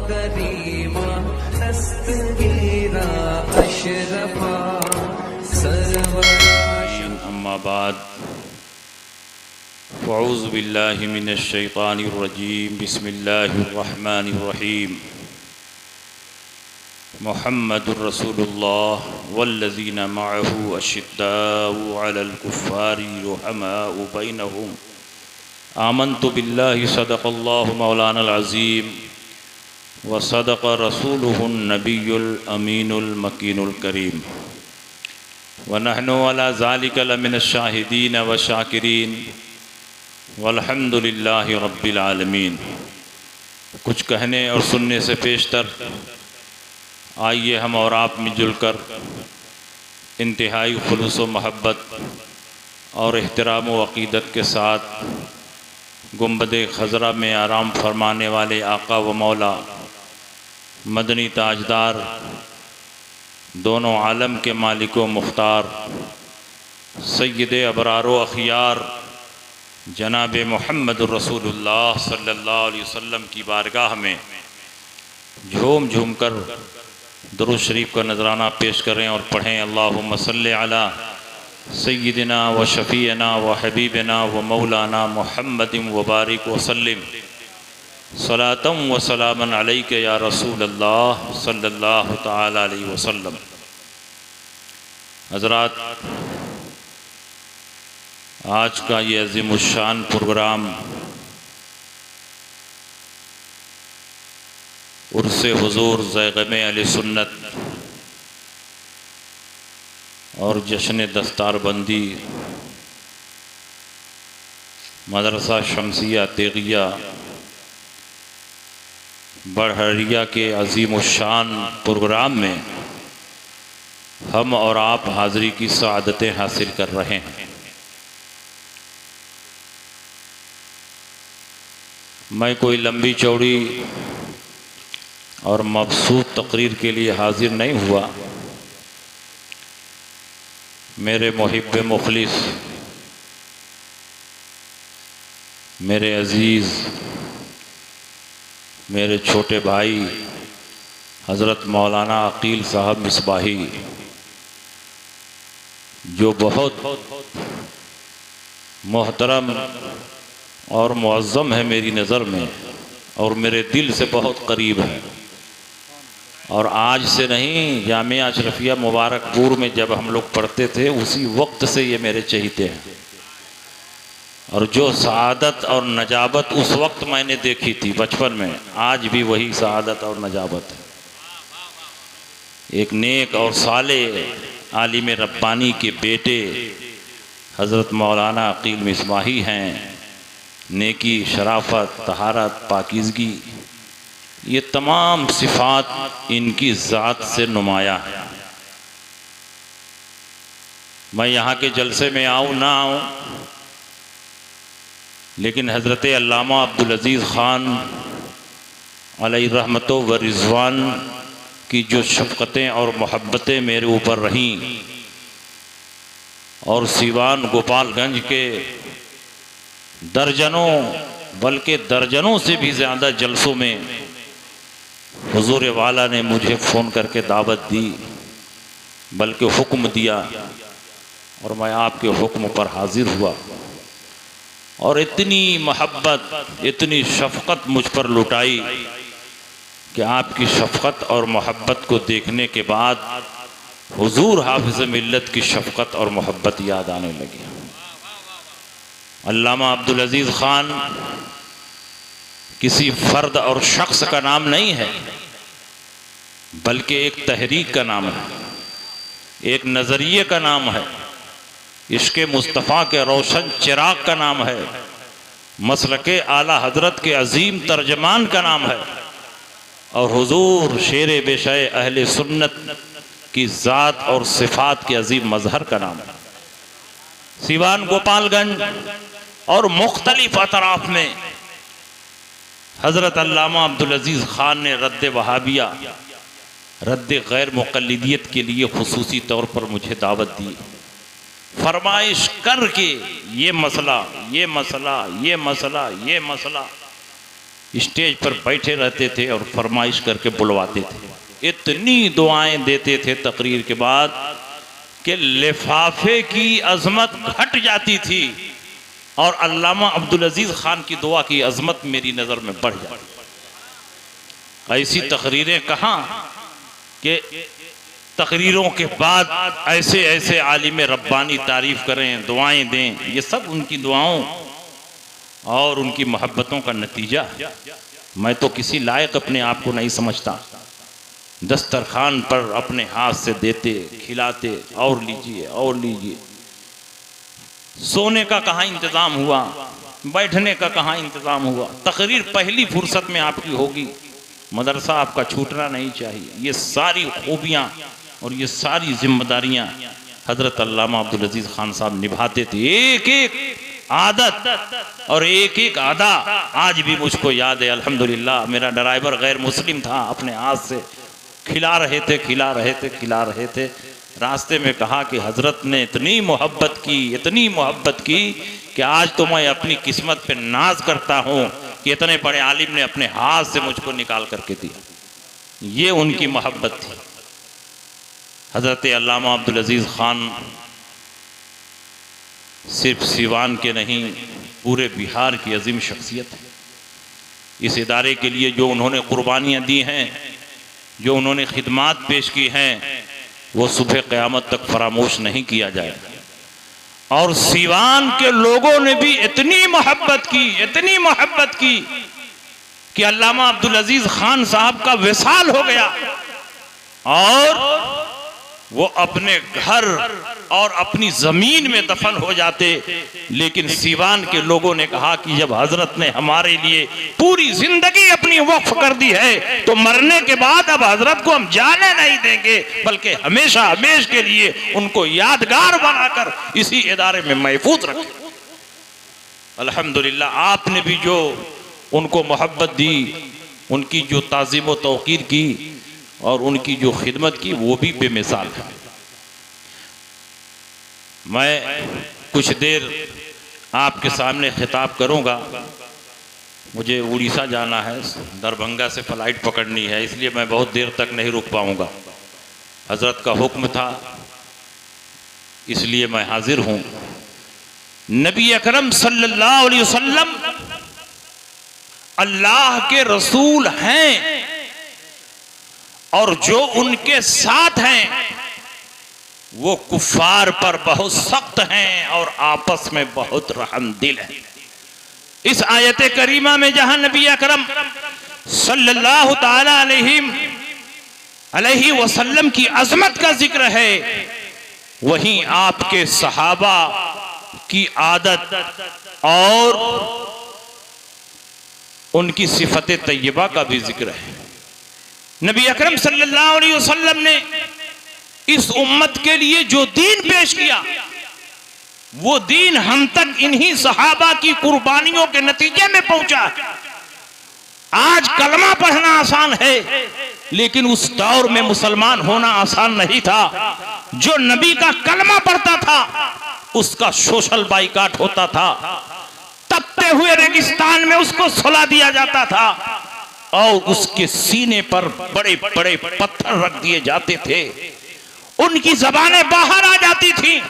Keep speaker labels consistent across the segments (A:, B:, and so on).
A: करीमा दस्तगीरा अशरफा सरवराश।
B: अम्मा बाद फ़अऊज़ु बिल्लाहि मिनश शैतानिर रजीम बिस्मिल्लाहिर रहमानिर रहीम। मुहम्मदुर रसूलुल्लाह वल्लज़ीना मअहु अशिद्दाउ अलल कुफ़्फ़ारि रुहमाउ बैनहुम आमन्तु बिल्लाहि सदक़ल्लाहु मौलानल अज़ीम व सदक़ रसूलुहुन नबियुल अमीनुल मकीनुल करीम व नहनु अला ज़ालिका लमिनश शाहिदीन व शाकिरीन वल्हम्दुलिल्लाहि रब्बिल आलमीन। कुछ कहने और सुनने से पेशतर आइए हम और आप मिलजुल कर इंतहाई खुलूस व महब्बत और एहतराम व अक़ीदत के साथ गुंबद खज़रा में आराम फरमाने वाले आका व मौला मदनी ताजदार दोनों आलम के मालिक व मुख्तार सय्यद अबरार व अखियार जनाब मुहम्मदुर रसूलुल्लाह सल्लल्लाहु अलैहि वसल्लम की बारगाह में झूम झूम कर दुरूद शरीफ का नजराना पेश करें और पढ़ें। अल्लाहुम्मा सल्लि अला सय्यिदिना व शफ़ीअना व हबीबना व मौलाना मुहम्मदिन व बारिक व सल्लिम सलातम व सलामन अलैका या रसूलल्लाह सल्लल्लाहु तआला अलैहि वसल्लम। हज़रात, आज का ये अज़ीमुश्शान प्रोग्राम उर्से हुज़ूर ज़ैग़मे अहले सुन्नत और जश्न दस्तारबंदी मदरसा शमसिया तेगिया बड़हरिया के अज़ीमुश्शान प्रोग्राम में हम और आप हाज़िरी की सआदतें हासिल कर रहे हैं। मैं कोई लंबी चौड़ी और मबसूत तकरीर के लिए हाजिर नहीं हुआ। मेरे मुहिब मुखलिस, मेरे अज़ीज़, मेरे छोटे भाई हज़रत मौलाना अकील साहब मिसबाही, जो बहुत मोहतरम और मुअज़्ज़म है मेरी नज़र में और मेरे दिल से बहुत करीब है, और आज से नहीं, जामिया अशरफिया मुबारकपुर में जब हम लोग पढ़ते थे उसी वक्त से ये मेरे चहीते हैं, और जो सआदत और नजाबत उस वक्त मैंने देखी थी बचपन में, आज भी वही सआदत और नजाबत है। एक नेक और साले आलिम रब्बानी के बेटे हज़रत मौलाना अकील मिसबाही हैं। नेकी, शराफत, तहारत, पाकीज़गी, ये तमाम सिफ़ात इनकी ज़ात से नुमाया है। मैं यहाँ के जलसे में आऊँ ना आऊँ, लेकिन हज़रत अल्लामा अब्दुल अज़ीज़ ख़ान अलैहि रहमतो व रिज़वान की जो शफ़क़तें और मोहब्बतें मेरे ऊपर रहीं, और सीवान गोपालगंज के दर्जनों बल्कि दर्जनों से भी ज़्यादा जलसों में हुज़ूर वाला ने मुझे फ़ोन करके दावत दी, बल्कि हुक्म दिया, और मैं आपके हुक्म पर हाज़िर हुआ। और इतनी मोहब्बत, इतनी शफ़क़त मुझ पर लुटाई कि आपकी शफ़क़त और मोहब्बत को देखने के बाद हुज़ूर हाफ़िज़ मिल्लत की शफ़क़त और मोहब्बत याद आने लगी। अल्लामा अब्दुल अज़ीज़ ख़ान किसी फ़र्द और शख्स का नाम नहीं है, बल्कि एक तहरीक का नाम है, एक नज़रिए का नाम है, इश्क़ मुस्तफ़ा के रोशन चिराग का नाम है, मसलके आला हज़रत के अज़ीम तर्जमान का नाम है, और हुज़ूर शेर बेशय अहले सुन्नत की ज़ात और सिफ़ात के अज़ीम मज़हर का नाम है। सीवान गोपालगंज और मुख्तलिफ अतराफ़ में हज़रत अल्लामा अब्दुल अज़ीज़ ख़ान ने रद्द वहाबिया, रद्द गैर मुक़ल्लिदियत के लिए खुसूसी तौर पर मुझे दावत दी, फरमाइश करके ये मसला, ये मसला, ये मसला, ये मसला, स्टेज पर बैठे रहते थे और फरमाइश करके बुलवाते थे। इतनी दुआएं देते थे तकरीर के बाद कि लिफाफे की अजमत घट जाती थी और अल्लामा अब्दुल अजीज खान की दुआ की अजमत मेरी नज़र में बढ़ जाती। ऐसी तकरीरें कहाँ कि तकरीरों के बाद ऐसे ऐसे आलिम रब्बानी तारीफ करें, दुआएं दें। ये सब उनकी दुआओं और उनकी मोहब्बतों का नतीजा। मैं तो किसी लायक अपने आप को नहीं समझता। दस्तरखान पर अपने हाथ से देते, खिलाते, और लीजिए और लीजिए। सोने का कहाँ इंतज़ाम हुआ, बैठने का कहाँ इंतज़ाम हुआ। तकरीर पहली फुर्सत में आपकी होगी, मदरसा आपका छूटना नहीं चाहिए। ये सारी खूबियाँ और ये सारी जिम्मेदारियाँ हज़रत अल्लामा अब्दुल अजीज़ खान साहब निभाते थे। एक एक आदत और एक एक अदा आज भी मुझको याद है। अल्हम्दुलिल्लाह मेरा ड्राइवर गैर मुस्लिम था, अपने हाथ से खिला रहे थे, खिला रहे थे, खिला रहे थे। रास्ते में कहा कि हज़रत ने इतनी मोहब्बत की, इतनी मोहब्बत की कि आज तो मैं अपनी किस्मत पे नाज करता हूँ कि इतने बड़े आलिम ने अपने हाथ से मुझको निकाल करके दिया। ये उनकी मोहब्बत थी। हज़रत अल्लामा अब्दुल अजीज़ खान सिर्फ सिवान के नहीं, पूरे बिहार की अजीम शख्सियत है। इस इदारे के लिए जो उन्होंने कुर्बानियाँ दी हैं, जो उन्होंने खिदमात पेश की हैं, वो सुबह क़यामत तक फरामोश नहीं किया जाएगा। और सिवान के लोगों ने भी इतनी मोहब्बत की, इतनी मोहब्बत की कि अल्लामा अब्दुल अजीज़ खान साहब का विसाल हो गया और वो अपने घर और अपनी ज़मीन में दफन हो जाते। लेकिन सिवान के लोगों ने कहा कि जब हज़रत ने हमारे लिए पूरी ज़िंदगी अपनी वक्फ कर दी है तो मरने के बाद अब हज़रत को हम जाने नहीं देंगे, बल्कि हमेशा हमेशा के लिए उनको यादगार बनाकर इसी इदारे में महफूज रखें। अल्हम्दुलिल्लाह आपने भी जो उनको मोहब्बत दी, उनकी जो ताज़ीम व तौक़ीर की और उनकी जो खिदमत की, वो भी बेमिसाल है। मैं कुछ देर आपके सामने खिताब करूंगा। मुझे उड़ीसा जाना है, दरभंगा से फ़्लाइट पकड़नी है, इसलिए मैं बहुत देर तक नहीं रुक पाऊंगा। हज़रत का हुक्म था, इसलिए मैं हाजिर हूँ। नबी अकरम सल्लल्लाहु अलैहि वसल्लम अल्लाह के रसूल हैं और जो उनके साथ हैं वो कुफार पर बहुत सख्त हैं और आपस में बहुत रहमदिल हैं। इस आयत करीमा में जहां नबी अकरम सल्लल्लाहु ताला अलैहि वसल्लम की अजमत का जिक्र है, वहीं आपके सहाबा की आदत और उनकी सिफत तैयबा का भी जिक्र है। नबी अकरम सल्लल्लाहु अलैहि वसल्लम ने इस उम्मत के लिए जो दीन पेश किया, वो दीन हम तक इन्हीं सहाबा की कुर्बानियों के नतीजे में पहुंचा। आज कलमा पढ़ना आसान है, लेकिन उस दौर में मुसलमान होना आसान नहीं था। जो नबी का कलमा पढ़ता था उसका सोशल बाइकाट होता था, तपते हुए रेगिस्तान में उसको सुला दिया जाता था और उसके सीने पर बड़े बड़े पत्थर रख दिए जाते थे। उनकी जबानें बाहर आ जाती थी,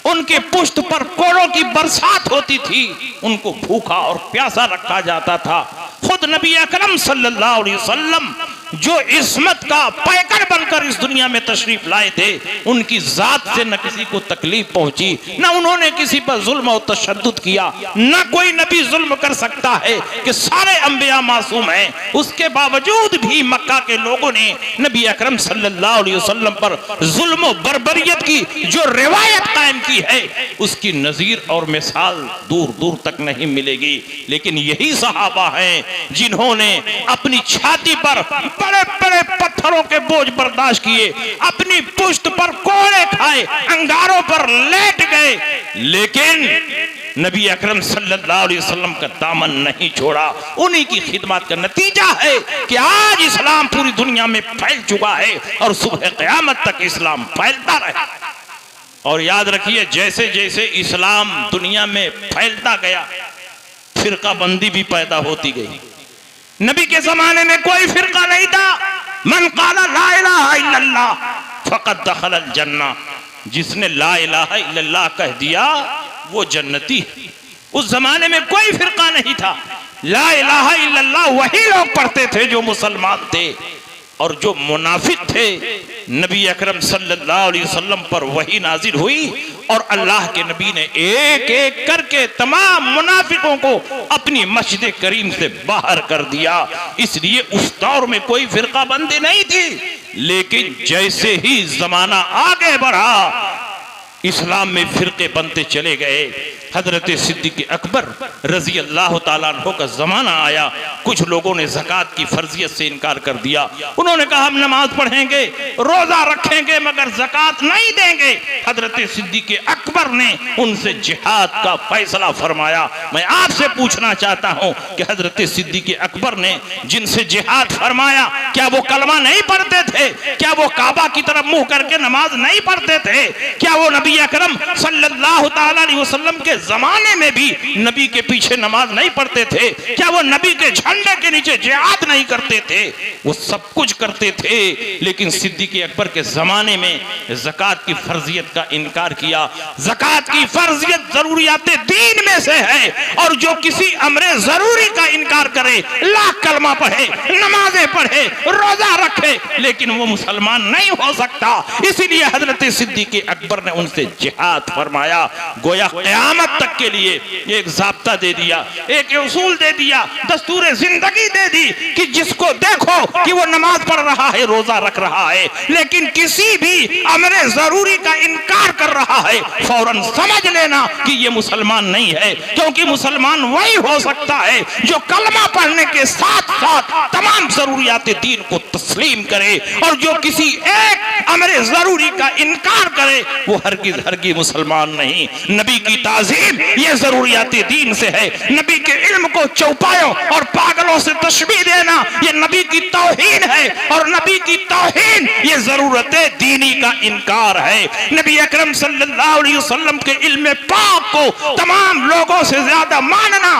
B: उनके पुष्ट पर कोड़ों की बरसात होती थी, उनको भूखा और प्यासा रखा जाता था। खुद नबी अकरम सल्लल्लाहु अलैहि वसल्लम जो इस्मत का पैकर बनकर इस दुनिया में तशरीफ लाए थे, उनकी जात से न किसी को तकलीफ पहुंची, न उन्होंने किसी पर जुल्म और तशद्दुद किया। न कोई नबी जुल्म कर सकता है कि सारे अंबिया मासूम हैं। उसके बावजूद भी मक्का के लोगों ने नबी अकरम सल्लल्लाहु अलैहि वसल्लम पर जुल्म और बर्बरियत की जो रिवायत कायम की है, उसकी नजीर और मिसाल दूर दूर तक नहीं मिलेगी। लेकिन यही सहाबा हैं जिन्होंने अपनी छाती पर बड़े बड़े पत्थरों के बोझ बर्दाश्त किए, अपनी पुश्त पर कोड़े खाए, अंगारों पर लेट गए, लेकिन नबी अकरम सल्लल्लाहु अलैहि वसल्लम का दामन नहीं छोड़ा। उन्हीं की खिदमत का नतीजा है कि आज इस्लाम पूरी दुनिया में फैल चुका है और सुबह क़यामत तक इस्लाम फैलता रहे। और याद रखिए, जैसे जैसे इस्लाम दुनिया में फैलता गया, फिरका बंदी भी पैदा होती गई।
C: नबी के जमाने में कोई फिरका नहीं था। मन काला ला इलाहा इल्लल्लाह फक़द दखलल जन्नह, जिसने ला इलाहा इल्लल्लाह कह दिया वो जन्नती। उस जमाने में कोई फिरका नहीं था। ला इलाहा इल्लल्लाह वही लोग पढ़ते थे जो मुसलमान थे, और जो मुनाफिक थे नबी अकरम सल्लल्लाहु अलैहि वसल्लम पर वही नाजिल हुई और अल्लाह के नबी ने एक एक करके तमाम मुनाफिकों को अपनी मस्जिद करीम से बाहर कर दिया। इसलिए उस दौर में कोई फिरका बंदी नहीं थी। लेकिन जैसे ही जमाना आगे बढ़ा इस्लाम में फिरके बनते चले गए। हजरत सिद्दीक़ अकबर रजी अल्लाह ताला अन्हु का जमाना आया। कुछ लोगों ने ज़कात की फर्जियत से इनकार कर दिया। उन्होंने कहा हम नमाज पढ़ेंगे, रोजा रखेंगे, मगर ज़कात नहीं देंगे। हजरत सिद्दीक़ अकबर ने उनसे जिहाद का फैसला फरमाया। मैं आपसे पूछना चाहता हूँ कि हजरत सिद्दीक़ अकबर ने जिनसे जिहाद फरमाया, क्या वो कलमा नहीं पढ़ते थे? क्या वो काबा की तरफ मुंह करके नमाज नहीं पढ़ते थे? क्या वो नबी अकरम सल्लल्लाहु ताला अलैहि वसल्लम के जमाने में भी नबी के पीछे नमाज नहीं पढ़ते थे? क्या वो नबी के झंडे के नीचे जिहाद नहीं करते थे? वो सब कुछ करते थे। लेकिन सिद्दीक़ अकबर के जमाने में ज़कात की फर्जियत का इनकार किया। ज़कात की फर्जियत जरूरियात दीन में से है, और जो किसी अमरे जरूरी का इनकार करे, लाख कलमा पढ़े, नमाजें पढ़े, रोजा रखे, लेकिन वो मुसलमान नहीं हो सकता। इसीलिए हजरत सिद्दीक़ अकबर ने उनसे जिहाद फरमाया। गोया क़यामत तक के लिए एक ज़ाब्ता दे दिया, एक उसूल दे दिया, दस्तूर जिंदगी दे दी कि जिसको देखो कि वो नमाज पढ़ रहा है, रोजा रख रहा है, लेकिन किसी भी अमरे जरूरी का इनकार कर रहा है, फौरन समझ लेना कि ये मुसलमान नहीं है। क्योंकि मुसलमान वही हो सकता है जो कलमा पढ़ने के साथ साथ तमाम जरूरियात दीन को तस्लीम करे, और जो किसी एक अमरे जरूरी का इनकार करे वो हरगिज़ हरगिज़ मुसलमान नहीं। नबी की ताज़ीम ये जरूरियात दीन से है। नबी के इल्म को चौपायों और पागलों से तशबीह देना ये नबी की तौहीन है, और नबी की तौहीन ये जरूरत दीनी का इनकार है। नबी अकरम सल्लल्लाहु अलैहि वसल्लम के इल्म पाक को तमाम लोगों से ज्यादा मानना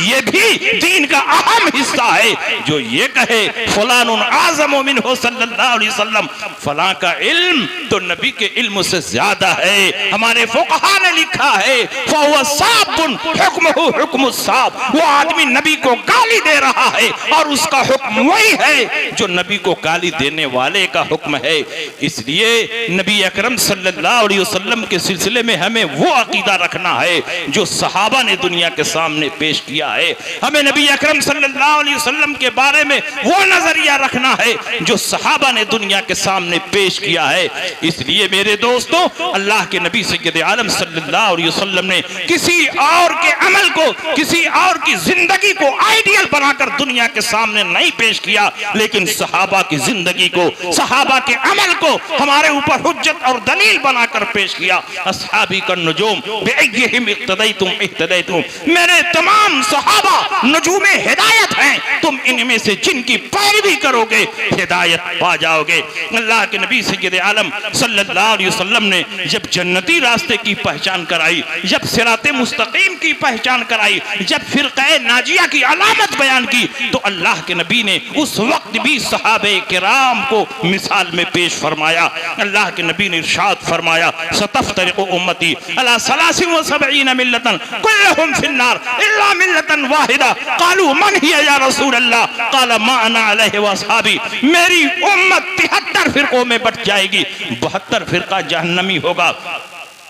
C: ये भी दीन का अहम हिस्सा है। जो ये कहे फलानुन आज़मु मिन्हु सल्लल्लाहु अलैहि वसल्लम, फलां का इल्म तो नबी के इल्म से ज्यादा है। हमारे फुक़हा ने लिखा है फहुव साबुन हुक्मुहु हुक्मुस साब, वो आदमी नबी को गाली दे रहा है और उसका हुक्म वही है जो नबी को गाली देने वाले का हुक्म है। इसलिए नबी अकरम सल्लल्लाहु अलैहि वसल्लम के सिलसिले में हमें वो अकीदा रखना है जो सहाबा ने दुनिया के सामने पेश किया है। हमें नबी अकरम सल्लल्लाहु अलैहि वसल्लम के बारे में वो नजरिया रखना है जो सहाबा ने दुनिया के सामने पेश किया है। इसलिए मेरे दोस्तों, अल्लाह के नबी सय्यद आलम सल्लल्लाहु अलैहि वसल्लम ने किसी और के अमल को, किसी और की जिंदगी को आइडियल बनाकर दुनिया के सामने नहीं पेश किया, लेकिन सहाबा की जिंदगी को, सहाबा के अमल को हमारे ऊपर हुज्जत और दलील बनाकर पेश किया। अस्हाबी का नुजूम बिअय्यिहिम इक्तदैतुम इह्तदैतुम, मेरे तमाम सहाबा नुजूमे हिदायत हैं, तुम इनमें से जिनकी पैरवी करोगे हिदायत पा जाओगे। अल्लाह के नबी सय्यद आलम सल्लल्लाहु अलैहि वसल्लम ने जब जन्नती रास्ते की पहचान कराई, जब सिराते मुस्तकीम की पहचान कराई, जब फिरक़े नाजिया की अलामत बयान की, तो अल्लाह के नबी ने उस वक्त भी सहाबे किराम को मिसाल में पेश फरमाया। अल्लाह के नबी ने इरशाद फरमाया सतफ्तरिक़ु उम्मती अला सलासिन व सबईन मिल्लतन कुल्लुहुम फिन्नार इल्ला मिल्लतन वाहिदा क़ालू मन हिया या रसूल अल्लाह क़ाल मा अना अलैहि व अस्हाबी, मेरी उम्मत 73 फिरकों में बट जाएगी, 72 फिरका जहन्नमी होगा,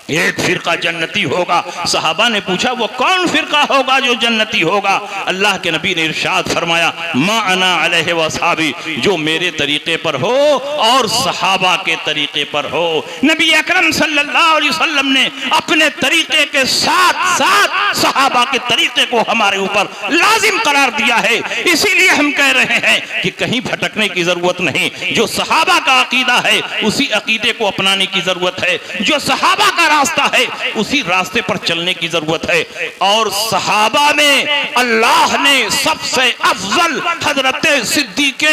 C: एक फिरका जन्नती होगा। सहाबा ने पूछा वो कौन फिरका होगा जो जन्नती होगा? अल्लाह के नबी ने इरशाद फरमाया मा अना अलैहि व अस्हाबी, जो मेरे तरीके पर हो और सहाबा के तरीके पर हो। नबी अकरम सल्लल्लाहु अलैहि वसल्लम ने अपने तरीके के साथ साथ सहाबा के तरीके को हमारे ऊपर लाजिम करार दिया है। इसीलिए हम कह रहे हैं कि कहीं भटकने की जरूरत नहीं। जो सहाबा का अकीदा है उसी अकीदे को अपनाने की जरूरत है, जो सहाबा का रास्ता है उसी रास्ते पर चलने की जरूरत है। और सहाबा में अल्लाह ने सबसे अफजल हजरत सिद्दीक़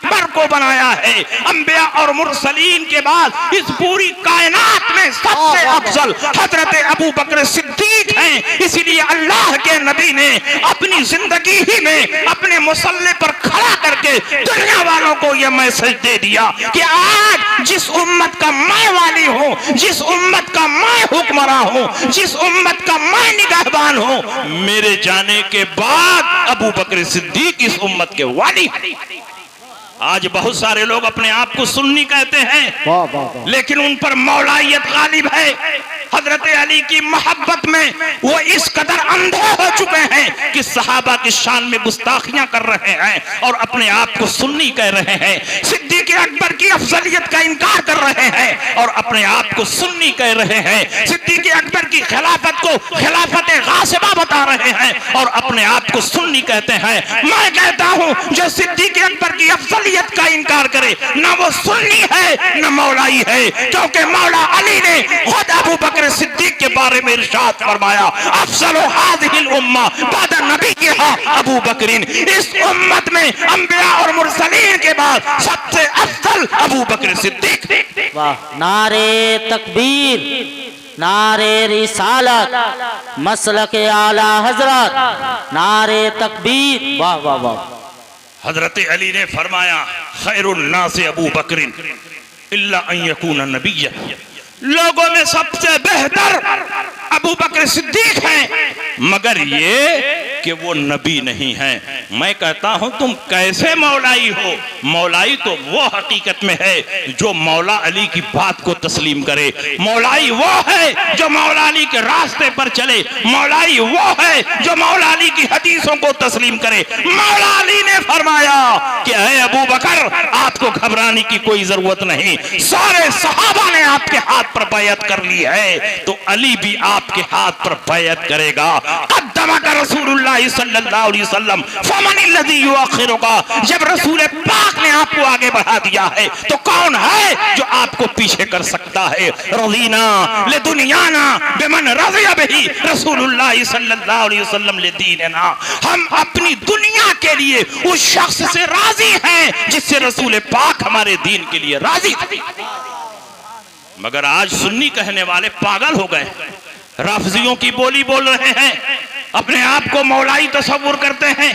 C: अकबर को बनाया है। अंबिया और मुरसलीन के बाद इस पूरी कायनात में सबसे अफजल हजरत अबू बकर सिद्दीक हैं। इसीलिए अल्लाह के नबी ने अपनी जिंदगी ही में अपने मुसल्ले पर खड़ा करके दुनिया वालों को यह मैसेज दे दिया कि आज जिस उम्मत का मैं वाली हूँ, जिस उम्मत का मैं हुक्मरां हूँ, जिस उम्मत का मैं निगहबान हूँ, मेरे जाने के बाद अबू बकर सिद्दीक इस उम्मत के वाली। आज बहुत सारे लोग अपने आप को सुन्नी कहते हैं, लेकिन उन पर मौलाइयत गालिब है। हजरत अली की मोहब्बत में वो इस कदर अंधे हो चुके हैं कि सहाबा की शान में गुस्ताखियां कर रहे हैं और अपने आप को सुन्नी कह रहे हैं। सिद्दीक अकबर की अफजलियत का इनकार कर रहे हैं और अपने आप को सुन्नी कह रहे हैं। सिद्दीक अकबर की खिलाफत को खिलाफत गासिबा बता रहे हैं और अपने आप को सुन्नी कहते हैं। मैं कहता हूं जो सिद्दीक अकबर की अफजलियत का इनकार करे ना वो सुन्नी है ना मौलाई है, क्योंकि मौला अली ने खुद अबू बकर सिद्दीक के बारे में इरशाद फरमाया, अफजल हाज़िहिल उम्मा बाद नबिय्यहा अबू बकरिन। इस उम्मत में अंबिया और मुरसलीन के बाद सबसे अफजल अबू बकर सिद्दीक।
D: वाह, नारे तकबीर, नारे रिसालत, मसलक आला हजरत, नारे तकबीर, वाह वाह वाह।
C: हजरत अली ने फरमाया, खैरुन नास अबू बकरिन इल्ला अन यकूना नबिय्या। लोगों में सबसे बेहतर अबू बकर सिद्दीक हैं, मगर ये कि वो नबी नहीं हैं। मैं कहता हूं तुम कैसे मौलाई हो? मौलाई तो वो हकीकत में है जो मौला अली की बात को तस्लीम करे। मौलाई वो है जो मौला अली के रास्ते पर चले। मौलाई वो है जो मौला अली की हदीसों को तस्लीम करे। मौला अली ने फरमाया कि ऐ अबू बकर, आपको घबराने की कोई जरूरत नहीं, सारे सहाबा ने आपके हाथ पर बैयत कर ली है, तो अली भी आपके हाथ पर बैयत करेगा। कद्दमका रसूलुल्लाह सल्लल्लाहु अलैहि वसल्लम फमनिल्लज़ी युअखिरुका। जब रसूल पाक ने आपको आगे बढ़ा दिया है तो कौन है जो आपको पीछे कर सकता है? रज़ीना लिदुनियाना बिमन रज़िया बिही रसूलुल्लाह सल्लल्लाहु अलैहि वसल्लम लिदीनिना। हम अपनी दुनिया के लिए उस शख्स से राजी हैं जिससे रसूल पाक हमारे दीन के लिए राजी। मगर आज सुन्नी कहने वाले पागल हो गए, राफजियों की बोली बोल रहे हैं, अपने आप को मौलाई तस्वुर करते हैं।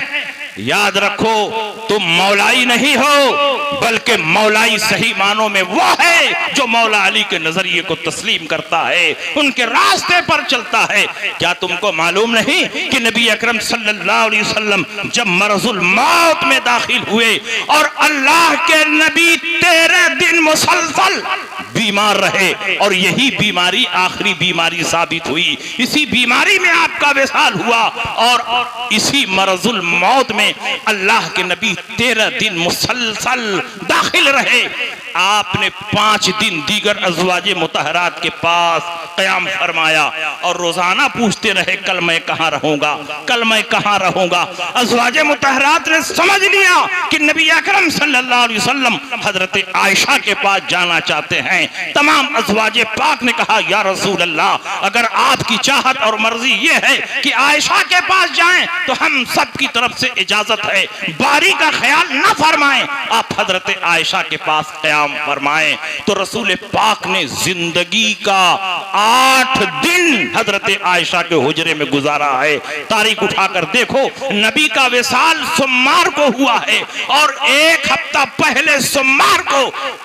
C: याद रखो, तुम मौलाई नहीं हो, बल्कि मौलाई सही मानों में वो है जो मौला अली के नजरिए को तस्लीम करता है, उनके रास्ते पर चलता है। क्या तुमको मालूम नहीं कि नबी अकरम सल्लल्लाहु अलैहि वसल्लम जब मरजुल मौत में दाखिल हुए और अल्लाह के नबी 13 दिन मुसलसल बीमार रहे और यही बीमारी आखिरी बीमारी साबित हुई। इसी बीमारी में आपका विसाल हुआ और इसी मरजुल मौत में अल्लाह के नबी 13 दिन मुसलसल दाखिल रहे। आपने 5 दिन दीगर अज़वाजे मुतहरात के पास क़याम फरमाया और रोजाना पूछते रहे, कल मैं कहाँ रहूंगा, कल मैं कहाँ रहूंगा। अज़वाजे मुतहरात ने समझ लिया कि नबी अकरम सल्लल्लाहु अलैहि वसल्लम हजरत आयशा के पास जाना चाहते हैं। तमाम अज़वाजे पाक ने कहा, या रसूल अल्लाह, अगर आपकी चाहत और मर्जी ये है कि आयशा के पास जाएं तो हम सब की तरफ से इजाजत है, बारी का ख्याल न फरमाएं, आप हजरत आयशा के पास क़याम फरमाएं। तो रसूल पाक ने जिंदगी का 8 दिन हजरत आयशा के हुजरे में गुजारा है। तारीख उठाकर देखो, नबी का विसाल सोमवार को हुआ है और 1 हफ्ता पहले सोमवार को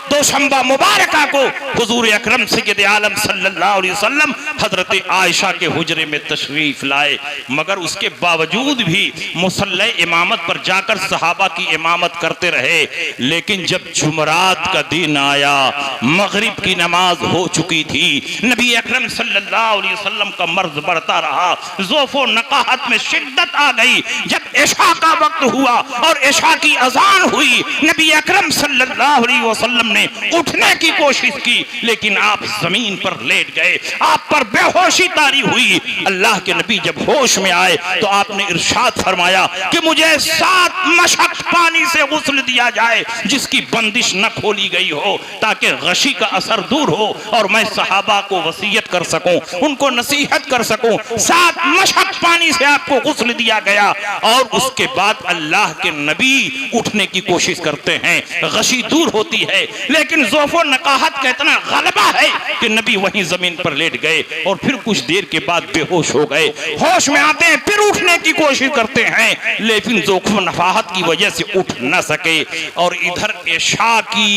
C: दोशंबा मुबारका को हुजूर अकरम सय्यद आलम सल्लल्लाहु अलैहि वसल्लम हजरत आयशा के हुजरे में तशरीफ लाए। मगर उसके बावजूद भी मुसल्ले इमामत पर जाकर सहाबा की इमामत करते रहे। लेकिन जब जुमरात का दिन आया, मगरिब की नमाज हो चुकी थी, नबी अकरम सल्लल्लाहु अलैहि वसल्लम का मर्ज बढ़ता रहा, ज़ौफ़ो नकाहत में शिद्दत आ गई। जब इशा का वक्त हुआ और इशा की अजान हुई, नबी अकरम सल्लल्लाहु अलैहि वसल्लम ने उठने की कोशिश की, लेकिन आप जमीन पर लेट गए, आप पर बेहोशी तारी हुई। अल्लाह के नबी जब होश में आए तो आपने इरशाद फरमाया कि मुझे 7 मशक पानी से गुस्ल दिया जाए जिसकी बंदिश न खोली गई हो ताकि गशी का असर दूर हो और मैं सहाबा को वसीयत कर सकूं, उनको नसीहत कर सकूं। 7 मशक पानी से आपको गुस्ल दिया गया और उसके बाद अल्लाह के नबी उठने की कोशिश करते हैं, गशी दूर होती है, लेकिन ज़ौफ़ो नकाहत का इतना गलबा है कि नबी वहीं जमीन पर लेट गए और फिर कुछ देर के बाद बेहोश हो गए। होश में आते हैं, फिर उठने की कोशिश करते हैं, लेकिन ज़ौफ़ो नकाहत की वजह से उठ न सके। और इधर इशा की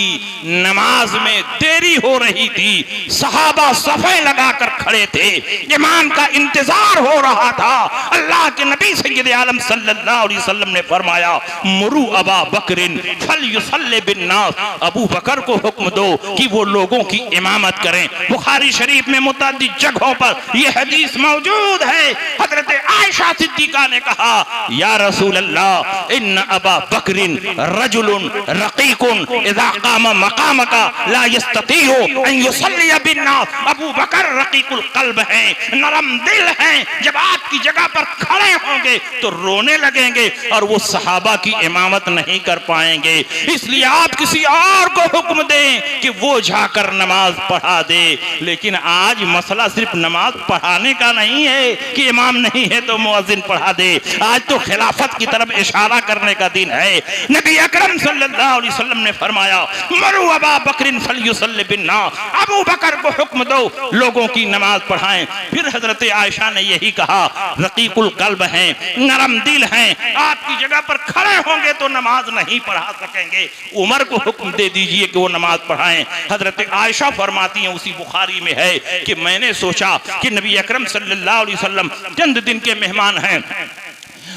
C: नमाज में देरी हो रही थी, सहाबा सफ़े लगाकर खड़े थे, इमाम का इंतजार हो रहा था। अल्लाह के नबी सय्यद आलम सल्लल्लाहु अलैहि वसल्लम ने फरमाया, मुरू अबा बकरिन फलयुसल्लि बिन्नास, अबू बकर को हुक्म दो कि वो लोगों की इमामत करें। बुखारी शरीफ में मुतअद्दिद जगहों पर यह हदीस मौजूद है। हजरत आयशा सिद्दीका ने कहा, या रसूल अल्लाह, इन्न अबा बकरिन रजुलुन रकीकुन इज़ा क़ामा मक़ामका ला यस्ततीउ अन युसल्ली बिन्नास। अबू बकर रकीकुल क़ल्ब हैं, नरम दिल हैं, जब आपकी जगह पर खड़े होंगे तो रोने लगेंगे और वो सहाबा की इमामत नहीं कर पाएंगे। इसलिए आप किसी और को हुक्म दें कि वो जाकर नमाज पढ़ा दे। लेकिन आज मसला सिर्फ नमाज पढ़ाने का नहीं है कि इमाम नहीं है तो मुअज्जिन पढ़ा दे। आज तो खिलाफत की तरफ इशारा करने का दिन है। नबी अकरम सल्लल्लाहु अलैहि वसल्लम ने फरमाया, मरू अबा बकरिन फलयुसल्लि बिन्नास, अबू बकर को हुक्म दो लोगों की नमाज पढ़ाएं। फिर हजरत आयशा ने यही कहा, रकीकुल कल्ब हैं, नरम दिल हैं, आपकी जगह पर खड़े होंगे तो नमाज नहीं पढ़ा सकेंगे, उमर को हुक्म दे दीजिए कि वो नमाज पढ़ाएं। हजरत आयशा फरमाती हैं, उसी बुखारी में है कि मैंने सोचा कि नबी अकरम सल्लल्लाहु अलैहि वसल्लम चंद दिन के मेहमान हैं,